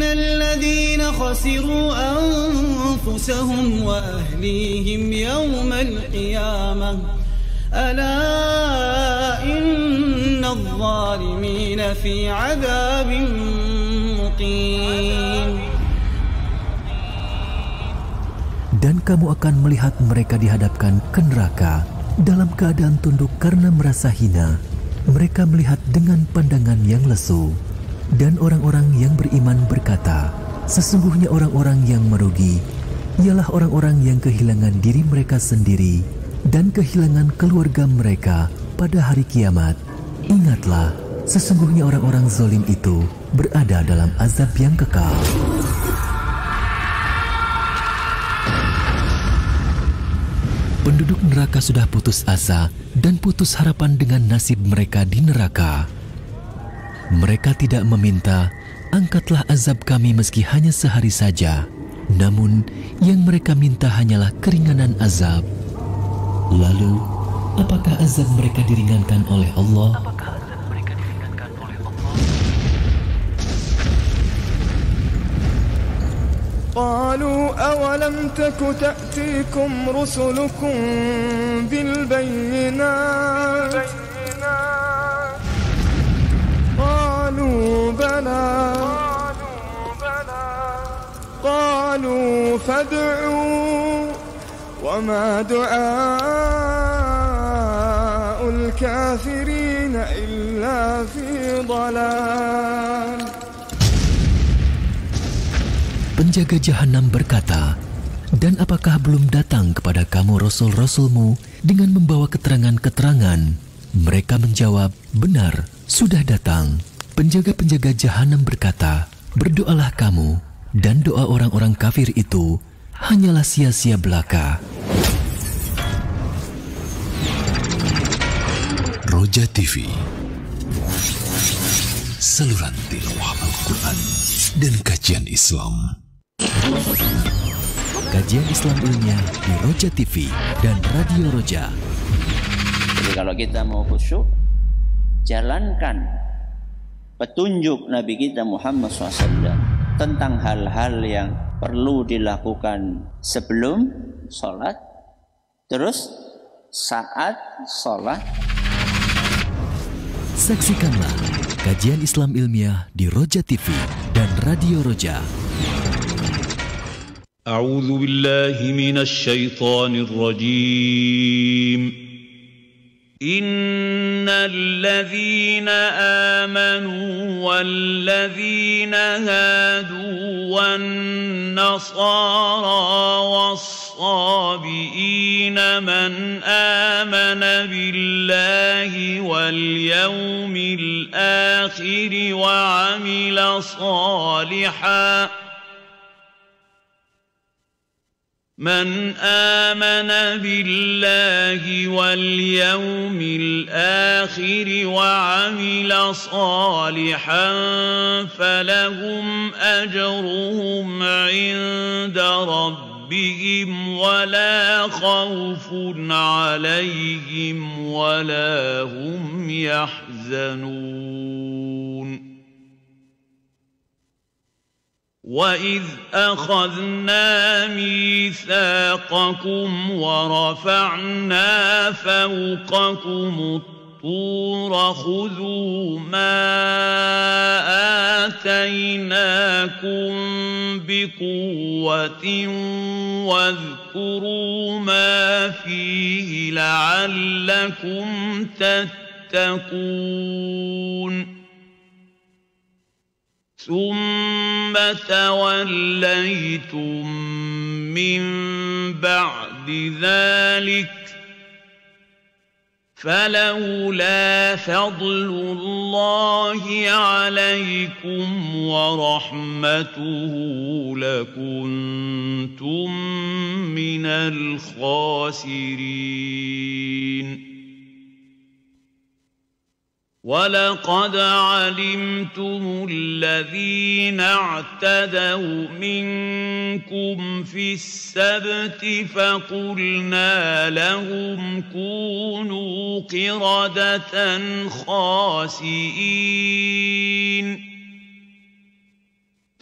الذين خسروا أنفسهم وأهليهم يوم القيامة ألا إن الظالمين في عذاب مقيم. Dan kamu akan melihat mereka dihadapkan ke neraka dalam keadaan tunduk karena merasa hina. Mereka melihat dengan pandangan yang lesu. Dan orang-orang yang beriman berkata, sesungguhnya orang-orang yang merugi ialah orang-orang yang kehilangan diri mereka sendiri dan kehilangan keluarga mereka pada hari kiamat. Ingatlah, sesungguhnya orang-orang zalim itu berada dalam azab yang kekal. Penduduk neraka sudah putus asa dan putus harapan dengan nasib mereka di neraka. Mereka tidak meminta, angkatlah azab kami meski hanya sehari saja. Namun, yang mereka minta hanyalah keringanan azab. Lalu, apakah azab mereka diringankan oleh Allah? قالوا أولم تك تأتيكم رسلكم بالبينات قالوا بلى قالوا فادعوا وما دعاء الكافرين إلا في ضلال. Penjaga jahanam berkata, dan apakah belum datang kepada kamu rasul-rasulmu dengan membawa keterangan-keterangan? Mereka menjawab, benar, sudah datang. Penjaga-penjaga jahanam berkata, berdoalah kamu, dan doa orang-orang kafir itu hanyalah sia-sia belaka. Roja TV, saluran tilawah Al-Quran dan kajian Islam. Kajian Islam ilmiah di Roja TV dan Radio Roja. Jadi kalau kita mau khusyuk, jalankan petunjuk Nabi kita Muhammad SAW tentang hal-hal yang perlu dilakukan sebelum sholat, terus saat sholat. Saksikanlah kajian Islam ilmiah di Roja TV dan Radio Roja. أعوذ بالله من الشيطان الرجيم إن الذين آمنوا والذين هادوا والنصارى والصابئين من آمن بالله واليوم الآخر وعمل صالحاً من آمن بالله واليوم الآخر وعمل صالحا فلهم أجرهم عند ربهم ولا خوف عليهم ولا هم يحزنون وَإِذْ أَخَذْنَا مِيثَاقَكُمْ وَرَفَعْنَا فَوْقَكُمُ الطور خذوا ما آتيناكم بقوة واذكروا ما فيه لعلكم تتقون ثم توليتم من بعد ذلك فلولا فضل الله عليكم ورحمته لكنتم من الخاسرين ولقد علمتم الذين اعتدوا منكم في السبت فقلنا لهم كونوا قردة خاسئين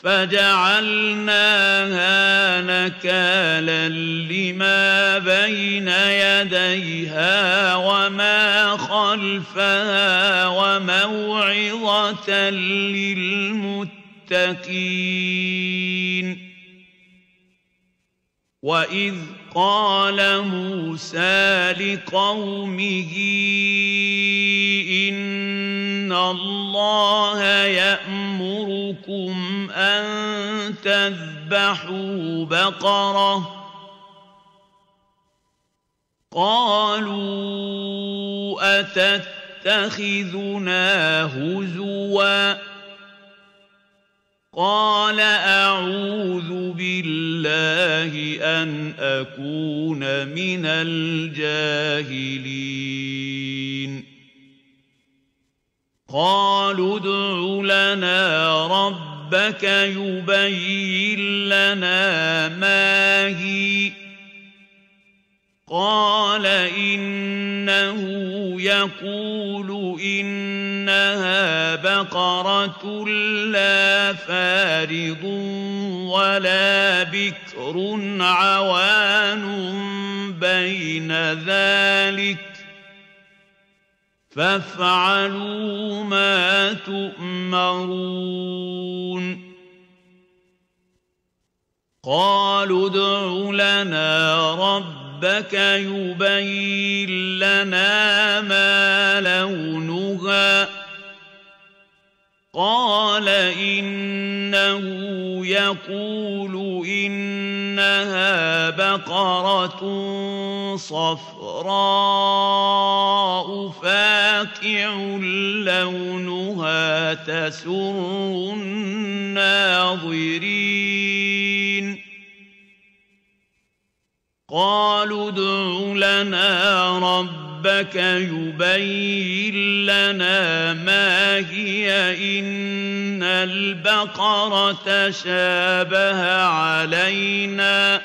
فجعلناها نكالا لما بين يديها وما خلفها وموعظة للمتقين وإذ قال موسى لقومه إن الله يأمركم أن تذبحوا بقرة قالوا أتتخذنا هزوا قال أعوذ بالله أن أكون من الجاهلين قالوا ادع لنا ربك يبين لنا ما هي قال إنه يقول إنها بقرة لا فارض ولا بكر عوان بين ذلك فافعلوا ما تؤمرون قالوا ادع لنا ربك يبين لنا ما لونها قال إنه يقول إنها بقرة صفراء فاقع لونها تسر الناظرين قالوا ادع لنا ربك يبين لنا ما هي إن البقرة شابه علينا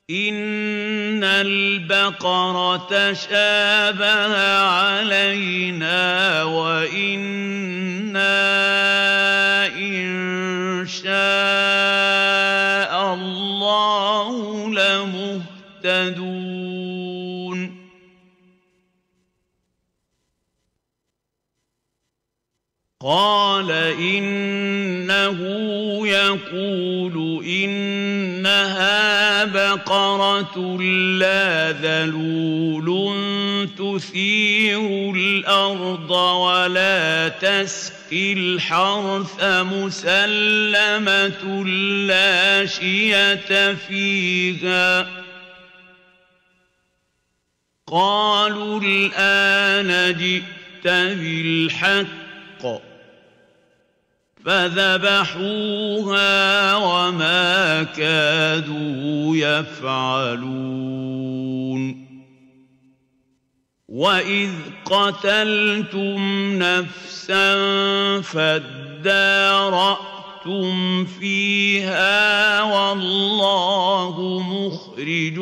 إن البقرة شابه علينا وإنا إن شاء الله لمهتدون قال إنه يقول إنها بقرة لا ذلول تثير الأرض ولا تسقي الحرث مسلمة لا شية فيها قالوا الآن جئت بالحق فذبحوها وما كادوا يفعلون وإذ قتلتم نفسا فادارأتم فيها والله مخرج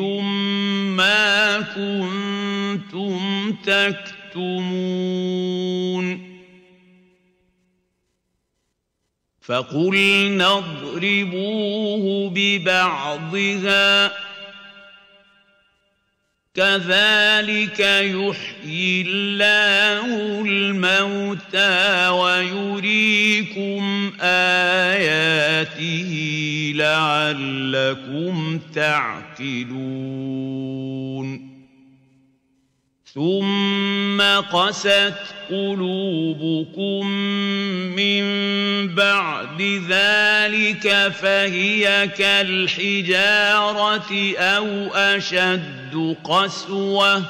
ما كنتم تكتمون فقلنا اضربوه ببعضها كذلك يحيي الله الموتى ويريكم آياته لعلكم تعقلون ثم قست قلوبكم من بعد ذلك فهي كالحجارة أو أشد قسوة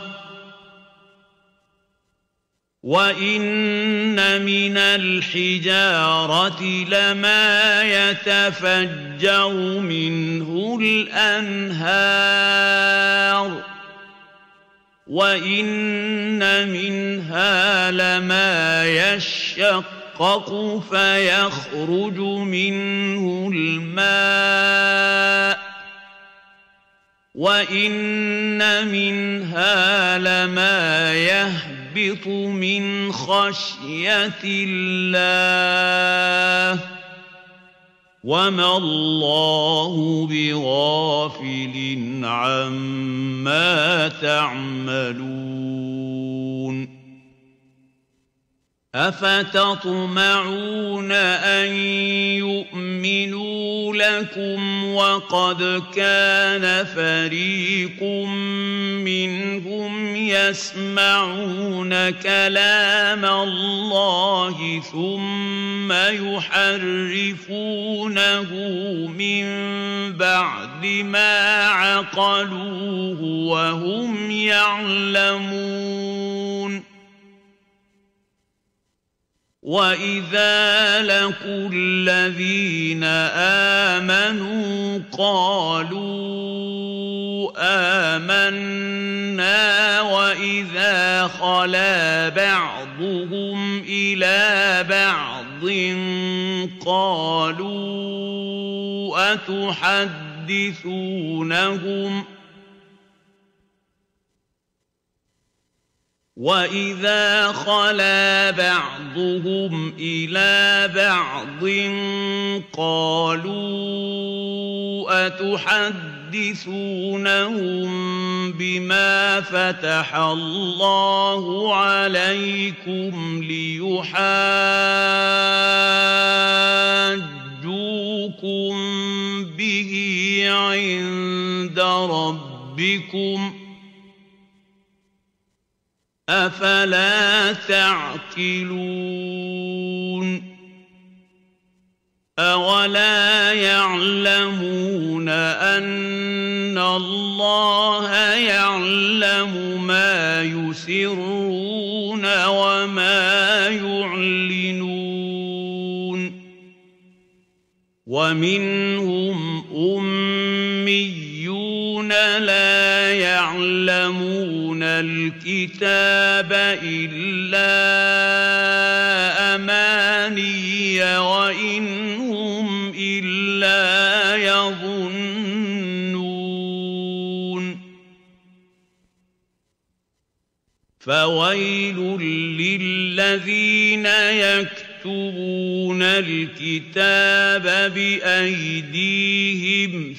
وإن من الحجارة لما يتفجر منه الأنهار وإن منها لما يشقق فيخرج منه الماء وإن منها لما يهبط من خشية الله وما الله بغافل عما تعملون أفتطمعون أن يؤمنوا لكم وقد كان فريق منهم يسمعون كلام الله ثم يحرفونه من بعد ما عقلوه وهم يعلمون وإذا لقوا الذين آمنوا قالوا آمنا وإذا خلا بعضهم إلى بعض قالوا أتحدثونهم وإذا خلا بعضهم إلى بعض قالوا أتحدثونهم بما فتح الله عليكم ليحاجوكم به عند ربكم أفلا تعقلون أولا يعلمون أن الله يعلم ما يسرون وما يعلنون ومنهم أميون لا يعلمون الكتاب إلا أماني وإن هم إلا يظنون فويل للذين يكتبون الكتاب بأيديهم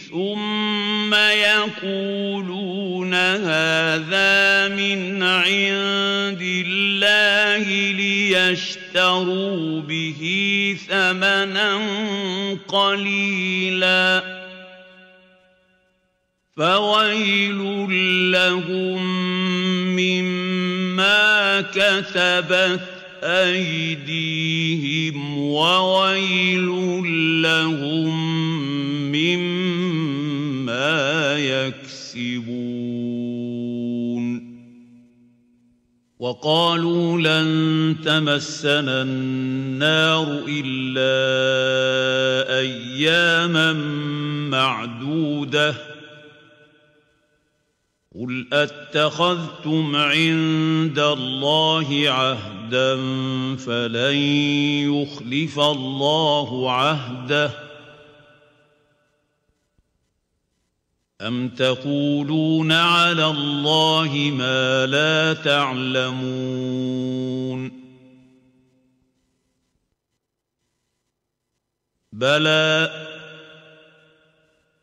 ثم يقولون هذا من عند الله ليشتروا به ثمنا قليلا فويل لهم مما كتبت أيديهم وويل لهم مما يكسبون وقالوا لن تمسنا النار إلا أياما معدودة قل أتخذتم عند الله عهدا فلن يخلف الله عهده أم تقولون على الله ما لا تعلمون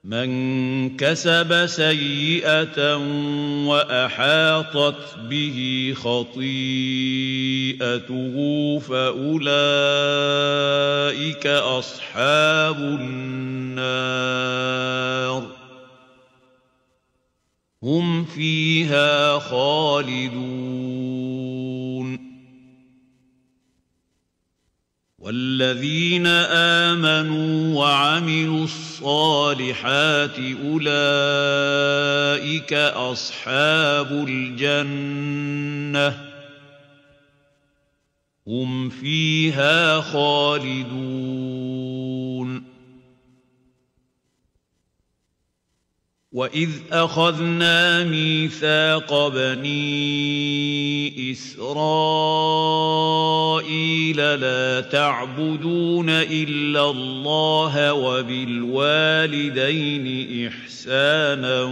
من كسب سيئة وأحاطت به خطيئته فأولئك أصحاب النار هم فيها خالدون والذين آمنوا وعملوا الصالحات أولئك أصحاب الجنة هم فيها خالدون وإذ أخذنا ميثاق بني إسرائيل لا تعبدون إلا الله وبالوالدين إحسانا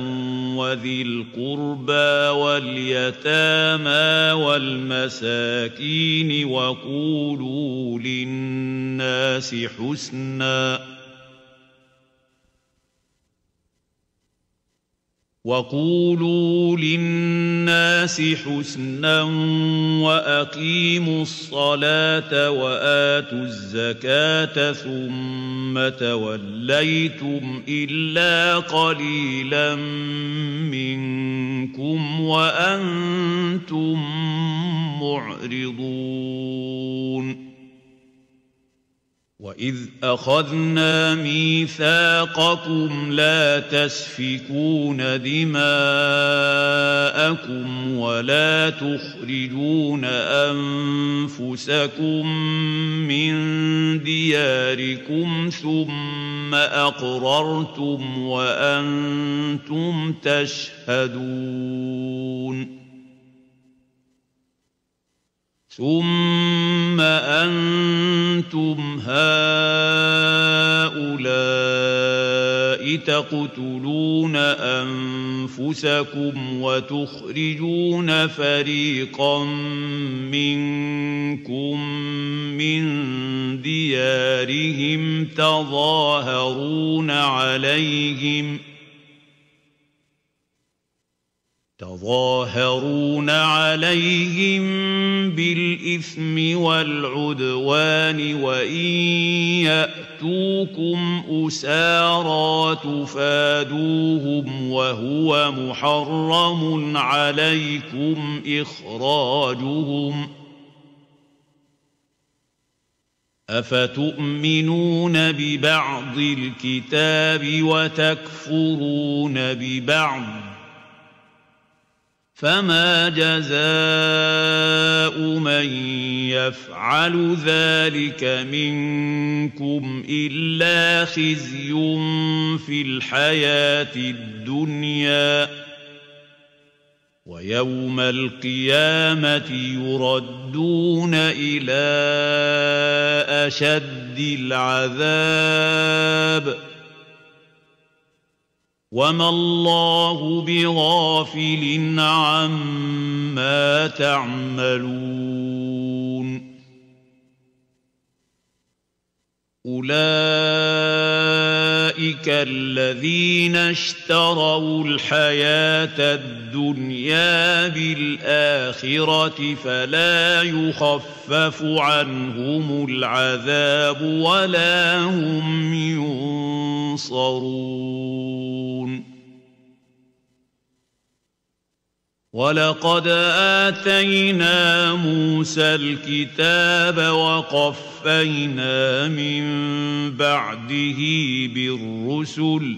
وذي القربى واليتامى والمساكين وقولوا للناس حسنا وأقيموا الصلاة وآتوا الزكاة ثم توليتم إلا قليلا منكم وأنتم معرضون وإذ أخذنا ميثاقكم لا تسفكون دماءكم ولا تخرجون أنفسكم من دياركم ثم أقررتم وأنتم تشهدون ثم أنتم هؤلاء تقتلون أنفسكم وتخرجون فريقا منكم من ديارهم تظاهرون عليهم بالإثم والعدوان وإن يأتوكم أسارى تفادوهم وهو محرم عليكم إخراجهم أفتؤمنون ببعض الكتاب وتكفرون ببعض فما جزاء من يفعل ذلك منكم إلا خزي في الحياة الدنيا ويوم القيامة يردون إلى أشد العذاب وما الله بغافل عما تعملون أولئك الذين اشتروا الحياة الدنيا بالآخرة فلا يخفف عنهم العذاب ولا هم ينصرون ولقد آتينا موسى الكتاب وقفينا من بعده بالرسل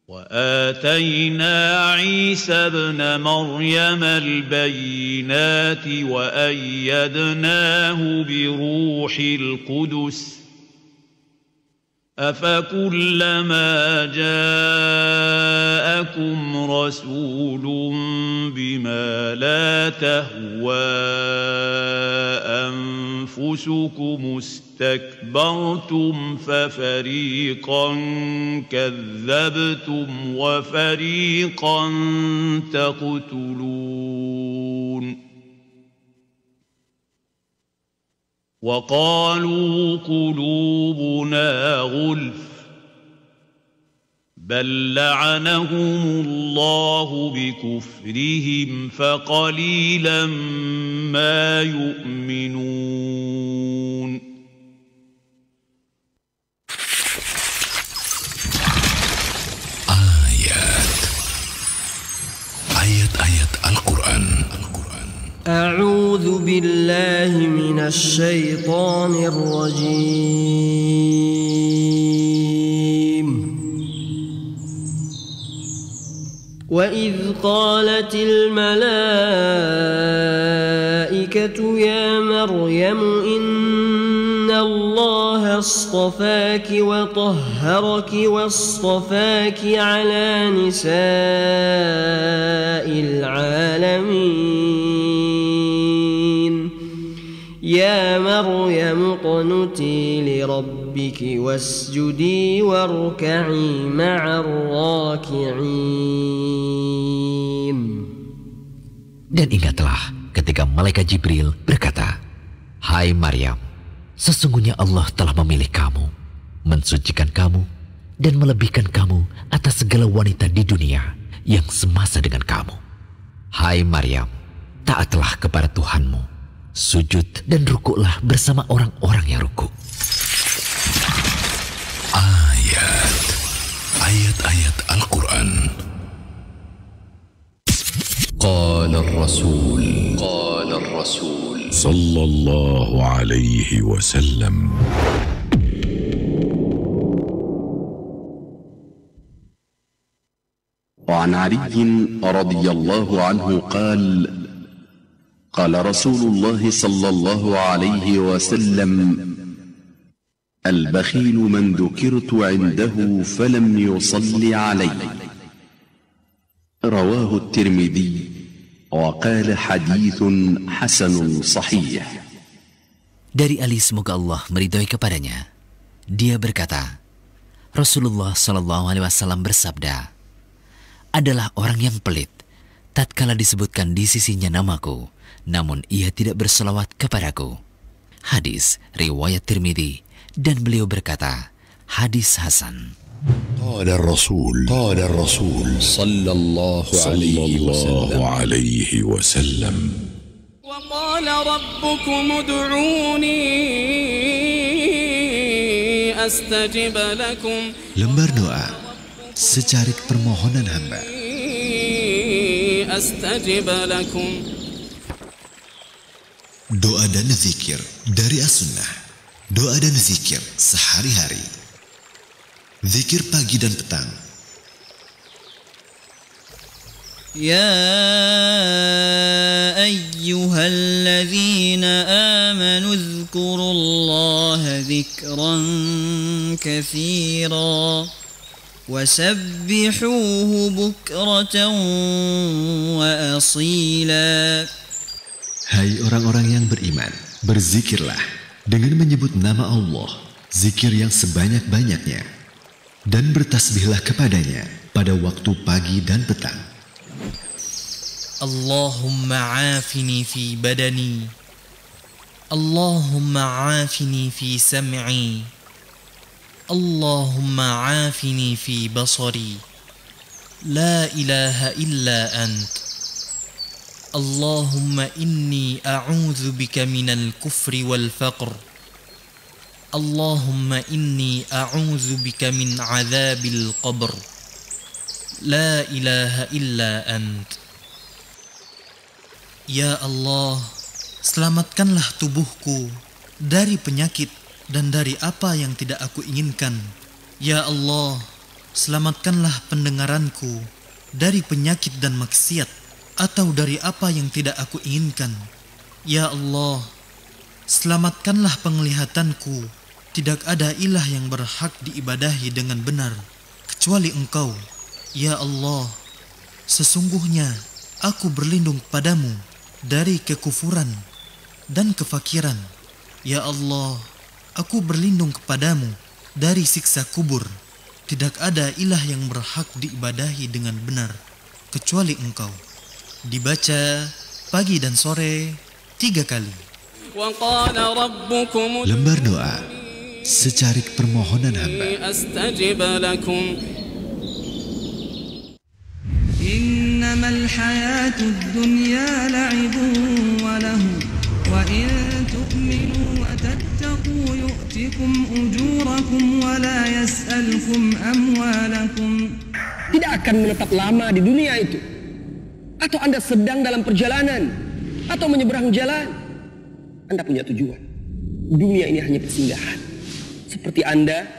وآتينا عيسى ابن مريم البينات وأيدناه بروح القدس أفكلما جاءكم رسول بما لا تهوى أنفسكم استكبرتم ففريقا كذبتم وفريقا تقتلون وقالوا قلوبنا غلف بل لعنهم الله بكفرهم فقليلا ما يؤمنون Ayat-ayat Al-Quran. أعوذ بالله من الشيطان الرجيم وإذ قالت الملائكة يا مريم إن الله اصطفاك وطهرك واصطفاك على نساء العالمين يا مريم اقنتي لربك واسجدي واركعي مع الراكعين. Dan ingatlah ketika malaikat Jibril berkata, "Hai Maryam, sesungguhnya Allah telah memilih kamu, mensucikan kamu, dan melebihkan kamu atas segala wanita di dunia yang semasa dengan kamu. Hai Maryam, taatlah kepada Tuhanmu, sujud dan rukuklah bersama orang-orang yang rukuk." Ayat-ayat Al-Quran. قال الرسول صلى الله عليه وسلم وعن علي رضي الله عنه قال قال رسول الله صلى الله عليه وسلم البخيل من ذكرت عنده فلم يصل علي رواه الترمذي وقال حديث حسن صحيح. Dari Ali, semoga Allah meridhoi kepadanya, dia berkata, Rasulullah Shallallahu Alaihi Wasallam bersabda, adalah orang yang pelit tatkala disebutkan di sisinya namaku, namun ia tidak berselawat kepadaku. Hadis riwayat Tirmidzi, dan beliau berkata, hadis hasan. قال الرسول صلى الله عليه وسلم وقال ربكم ادعوني أستجب لكم. Lembar doa, secarik permohonan hamba. أستجب لكم. Doa dan zikir dari As-Sunnah. Doa dan zikir sehari-hari. Zikir pagi dan petang. يا أيها الذين آمنوا اذكروا الله ذكرا كثيرا وسبحوه بكرة وأصيلا. Hai orang-orang yang beriman, berzikirlah dengan menyebut nama Allah, zikir yang sebanyak-banyaknya, dan bertasbihlah kepadanya pada waktu pagi dan petang. Allahumma afini fi badani, Allahumma afini fi sam'i, Allahumma afini fi basari, la ilaha illa ant, Allahumma inni a'udzu bika minal kufri wal faqr, Allahumma inni a'udzu bika min adzabil qabr, la ilaha illa ant. Ya Allah, selamatkanlah tubuhku dari penyakit dan dari apa yang tidak aku inginkan. Ya Allah, selamatkanlah pendengaranku dari penyakit dan maksiat atau dari apa yang tidak aku inginkan. Ya Allah, selamatkanlah penglihatanku. Tidak ada ilah yang berhak diibadahi dengan benar kecuali Engkau. Ya Allah, sesungguhnya aku berlindung padamu dari kekufuran dan kefakiran. Ya Allah, aku berlindung kepadamu dari siksa kubur. Tidak ada ilah yang berhak diibadahi dengan benar kecuali Engkau. Dibaca pagi dan sore 3 kali. Lembar doa, secarik permohonan hamba. innamal hayatud dunya la'ibun wa lahu wa in tu'minu wa tattaqu yu'tikum ujurakum wa la yas'alkum amwalakum. Tidak akan menetap lama di dunia itu. Atau Anda sedang dalam perjalanan atau menyeberang jalan, Anda punya tujuan. Dunia ini hanya persinggahan. Seperti Anda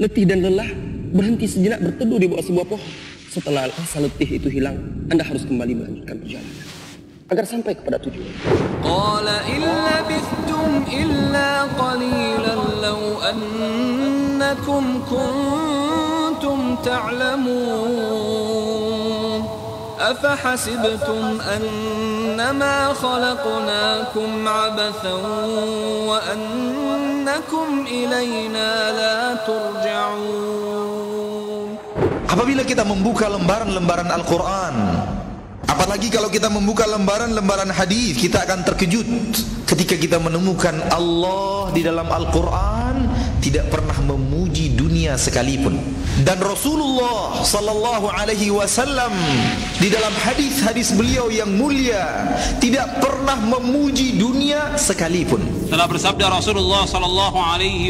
letih dan lelah, berhenti sejenak berteduh di bawah sebuah pohon. Setelah rasa letih itu hilang, Anda harus kembali melanjutkan perjalanan agar sampai kepada tujuan. Qala illa bithtum illa qalilan law annakum kuntum ta'lamun afahasibtum annama khalaqnakum 'abathan wa annakum ilayna la turja'un. Apabila kita membuka lembaran-lembaran Al-Quran, apalagi kalau kita membuka lembaran-lembaran hadis, kita akan terkejut ketika kita menemukan Allah di dalam Al-Quran tidak pernah memuji dunia sekalipun. Dan Rasulullah sallallahu alaihi wasallam di dalam hadis-hadis beliau yang mulia tidak pernah memuji dunia sekalipun. Telah bersabda Rasulullah sallallahu alaihi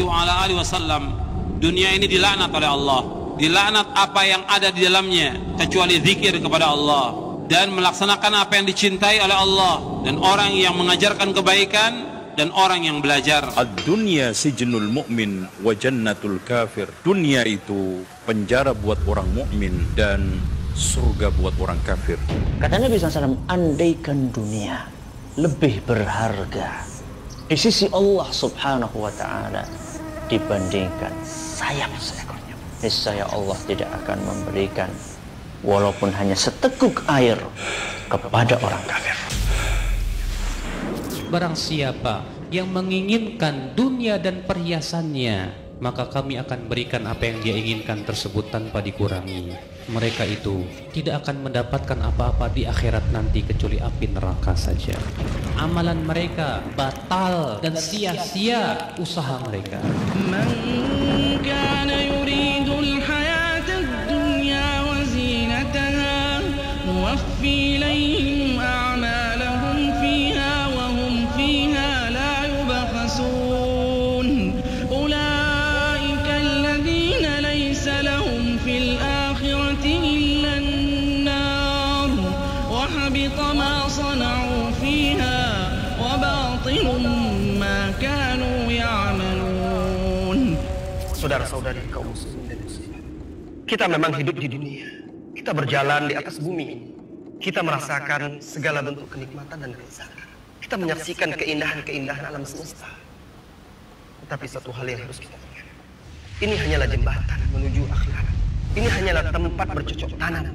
wasallam, dunia ini dilaknat oleh Allah. Dilaknat apa yang ada di dalamnya kecuali zikir kepada Allah dan melaksanakan apa yang dicintai oleh Allah dan orang yang mengajarkan kebaikan dan orang yang belajar. Ad-dunya sijnul mu'min wa jannatul kafir. Dunia itu penjara buat orang mukmin dan surga buat orang kafir. Kata Nabi SAW, andaikan dunia lebih berharga di sisi Allah Subhanahu wa ta'ala dibandingkan sayap seekor, niscaya Allah tidak akan memberikan walaupun hanya seteguk air kepada orang kafir. Barang siapa yang menginginkan dunia dan perhiasannya, maka kami akan berikan apa yang dia inginkan tersebut tanpa dikurangi. Mereka itu tidak akan mendapatkan apa-apa di akhirat nanti kecuali api neraka saja. Amalan mereka batal dan sia-sia usaha mereka. نوفي إليهم أعمالهم فيها وهم فيها لا يبخسون أولئك الذين ليس لهم في الآخرة إلا النار وحبط ما صنعوا فيها وباطل ما كانوا يعملون. Saudara-saudari kaum muslimin dan muslimat, kita memang hidup di dunia. Kita berjalan di atas bumi ini. Kita merasakan segala bentuk kenikmatan dan kelezatan. Kita menyaksikan keindahan-keindahan alam semesta. Tetapi satu hal yang harus kita ingat, ini hanyalah jembatan menuju akhirat. Ini hanyalah tempat bercocok tanam.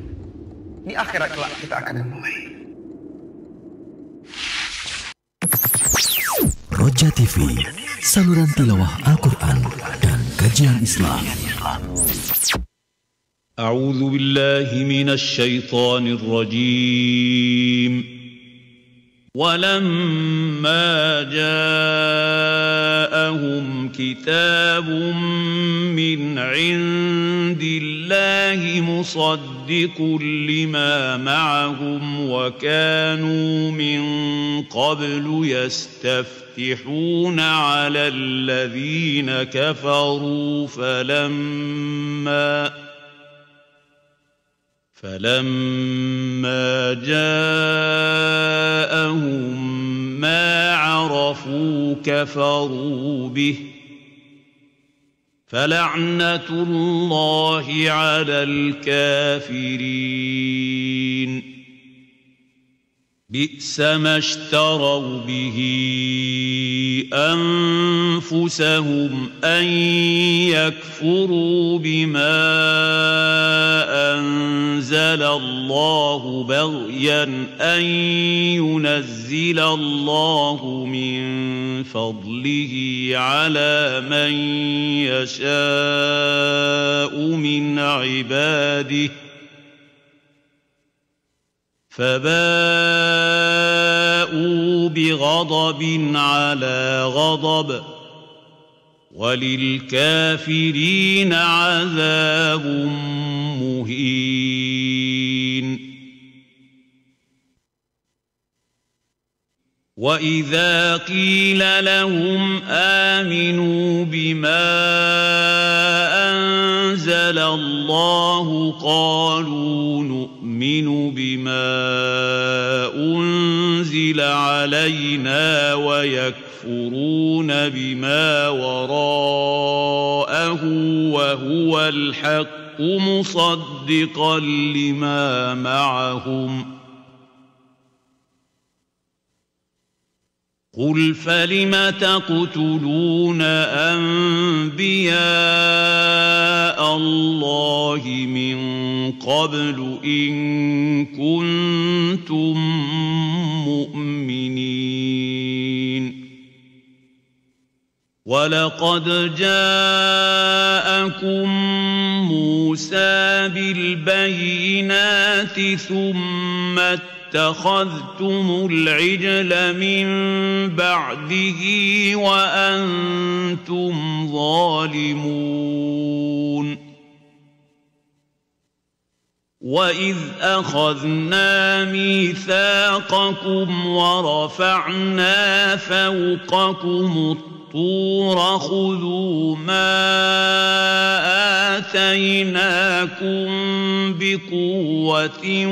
Di akhirat kelak kita akan menuai. Roja TV, saluran tilawah Al-Quran dan kajian Islam. أعوذ بالله من الشيطان الرجيم ولما جاءهم كتاب من عند الله مصدق لما معهم وكانوا من قبل يستفتحون على الذين كفروا فلما جاءهم ما عرفوا كفروا به فلعنة الله على الكافرين بئس ما اشتروا به أنفسهم أن يكفروا بما أنزل الله بغيا أن ينزل الله من فضله على من يشاء من عباده فباءوا بغضب على غضب وللكافرين عذاب مهين. وإذا قيل لهم آمنوا بما أنزل الله قالوا نؤمن بما أنزل علينا ويكفرون بما وراءه وهو الحق مصدقا لما معهم قل فلم تقتلون أنبياء الله من قبل إن كنتم مؤمنين ولقد جاءكم موسى بالبينات ثم اتخذتم العجل من بعده وأنتم ظالمون وإذ أخذنا ميثاقكم ورفعنا فوقكم الطور خذوا ما آتيناكم بقوة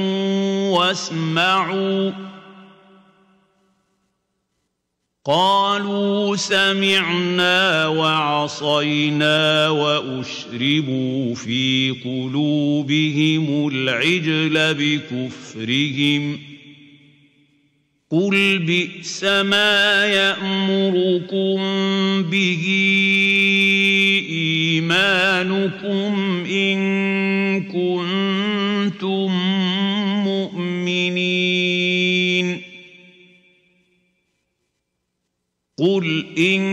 واسمعوا قالوا سمعنا وعصينا وأشربوا في قلوبهم العجل بكفرهم قل بئس ما يأمركم به إيمانكم إن كنتم مؤمنين قل إن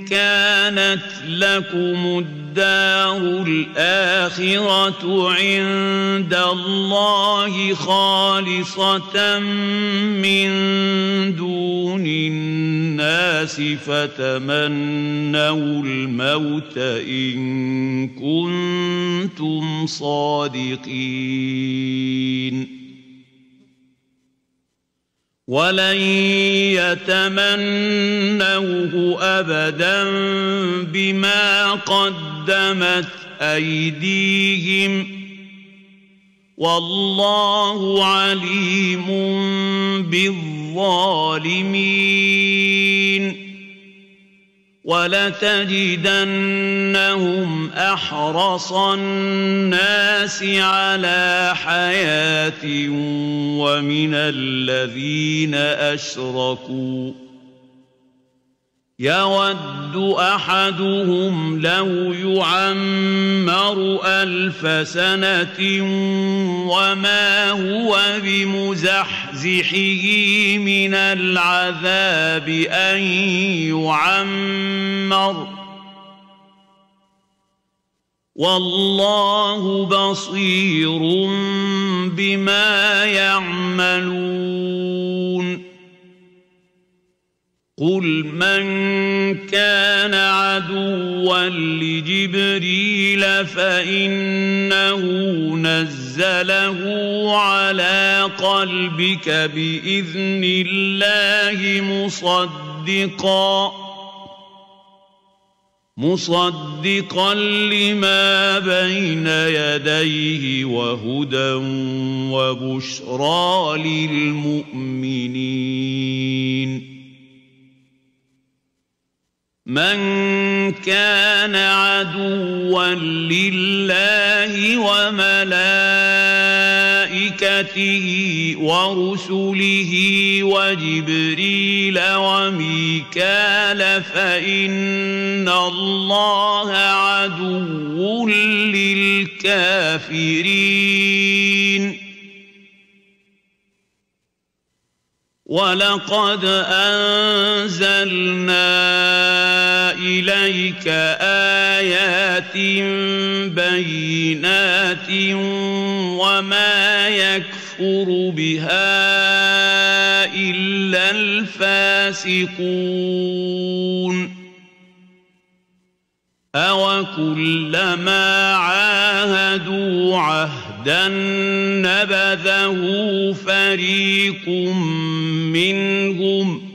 كانت لكم الدار الآخرة عند الله خالصة من دون الناس فتمنوا الموت إن كنتم صادقين ولن يتمنوه أبدا بما قدمت أيديهم والله عليم بالظالمين ولتجدنهم أحرص الناس على حياة ومن الذين أشركوا يود أحدهم لو يعمر 1000 سنة وما هو بمزحزحه من العذاب أن يعمر والله بصير بما يعملون قل من كان عدوا لجبريل فإنه نزله على قلبك بإذن الله مصدقا لما بين يديه وهدى وبشرى للمؤمنين من كان عدوا لله وملائكته ورسله وجبريل وميكال فإن الله عدو للكافرين ولقد أنزلنا إليك آيات بينات وما يكفر بها إلا الفاسقون أوكلما عاهدوا عهدا نبذه فريق منهم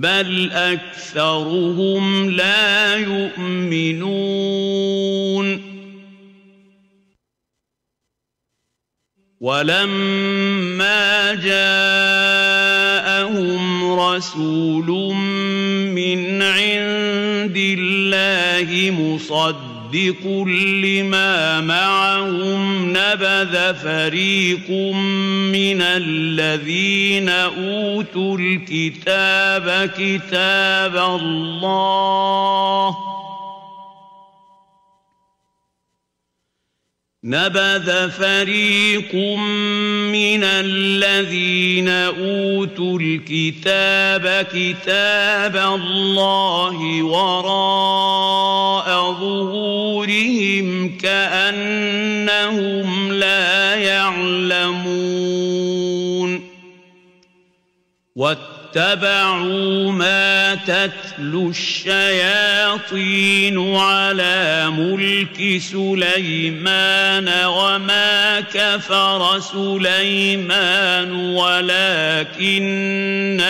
بل أكثرهم لا يؤمنون ولما جاءهم رسول من عند الله مصدق لما معهم نبذ فريق من الذين أوتوا الكتاب كتاب الله نبذ فريق من الذين أوتوا الكتاب كتاب الله وراء ظهورهم كأنهم لا يعلمون واتبعوا ما تتلو الشياطين على ملك سليمان وما كفر سليمان ولكن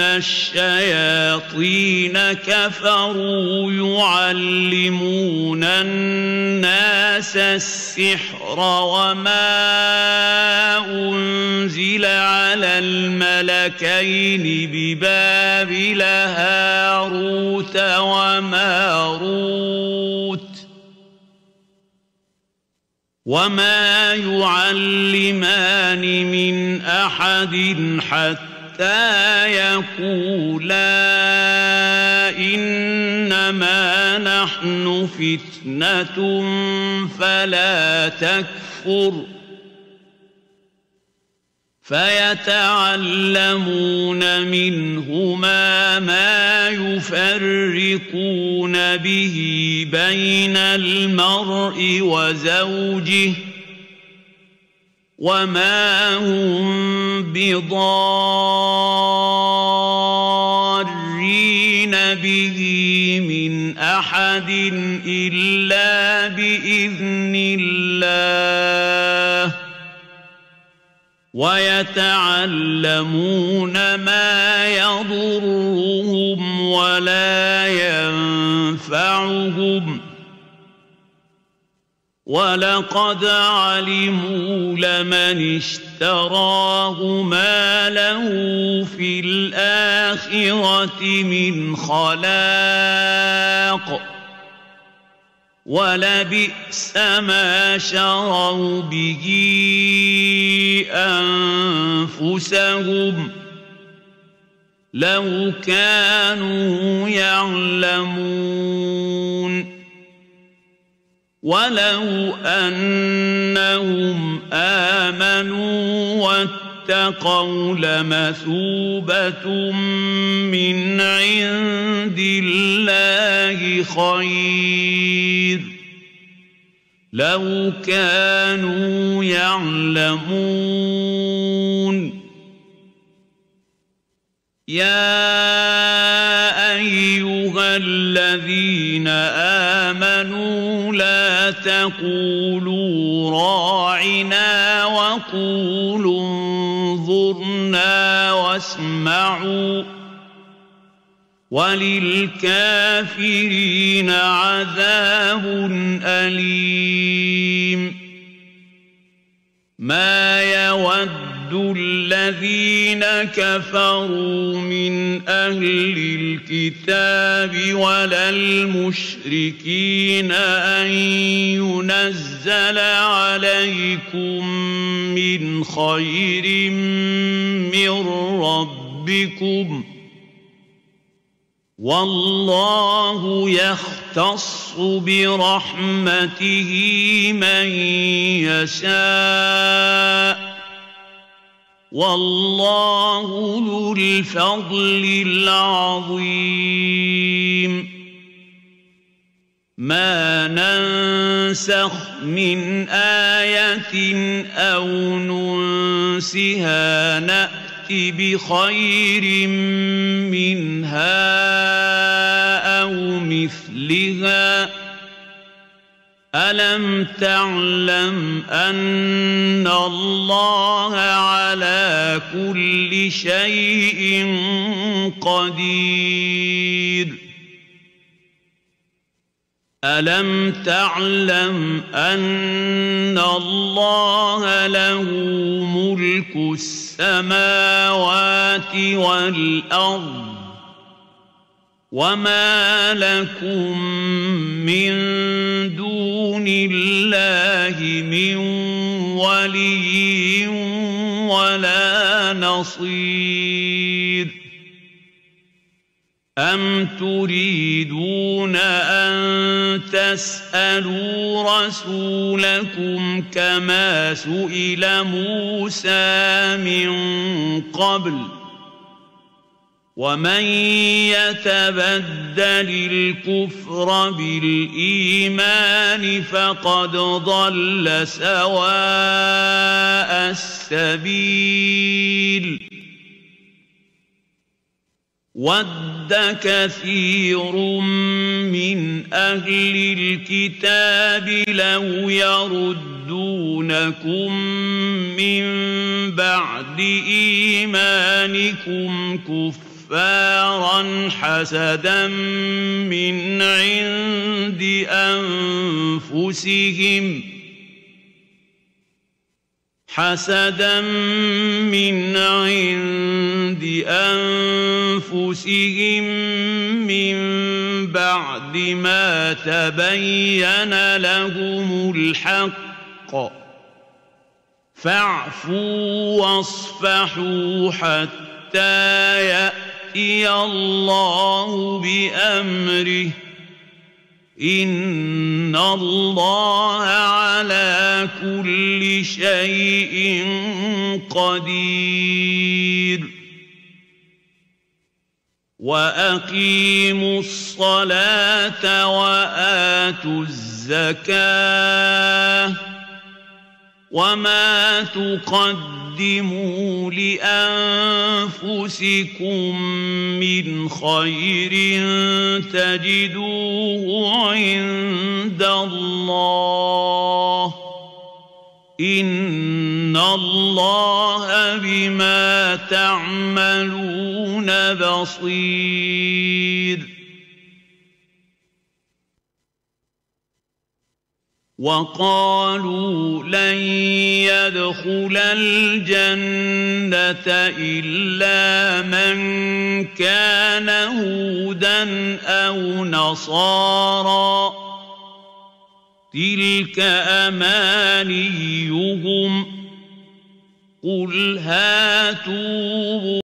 الشياطين كفروا يعلمون الناس السحر وما أنزل على الملكين ببابل هاروت وماروت وما يعلمان من أحد حتى يقولا إنما نحن فتنة فلا تكفر فيتعلمون منهما ما يفرقون به بين المرء وزوجه وما هم بضارين به من أحد إلا بإذن الله ويتعلمون ما يضرهم ولا ينفعهم ولقد علموا لمن اشتراه ما له في الآخرة من خلاق ولبئس ما شروا به أنفسهم لو كانوا يعلمون ولو أنهم آمنوا واتقوا لمثوبة من عند الله خير لو كانوا يعلمون يا أيها الذين آمنوا لا تقولوا راعنا وقولوا انظرنا واسمعوا وللكافرين عذاب أليم ما يود الذين كفروا من أهل الكتاب ولا المشركين أن ينزل عليكم من خير من ربكم والله يختص برحمته من يشاء والله ذو الفضل العظيم ما ننسخ من آية أو ننسها نأتي بخير منها أو مثلها ألم تعلم أن الله على كل شيء قدير ألم تعلم أن الله له ملك السماوات والأرض وما لكم من دون الله من ولي ولا نصير أم تريدون أن تسألوا رسولكم كما سئل موسى من قبل ومن يتبدل الكفر بالإيمان فقد ضل سواء السبيل ود كثير من أهل الكتاب لو يردونكم من بعد إيمانكم كفارا حسدا من عند أنفسهم من بعد ما تبين لهم الحق فاعفوا واصفحوا حتى يأتي الله بأمره إن الله على كل شيء قدير وأقيموا الصلاة وآتوا الزكاة وما تقدموا لأنفسكم من خير تجدوه عند الله إن الله بما تعملون بصير وقالوا لن يدخل الجنة إلا من كان هودا أو نصارى تلك أمانيهم قل هاتوا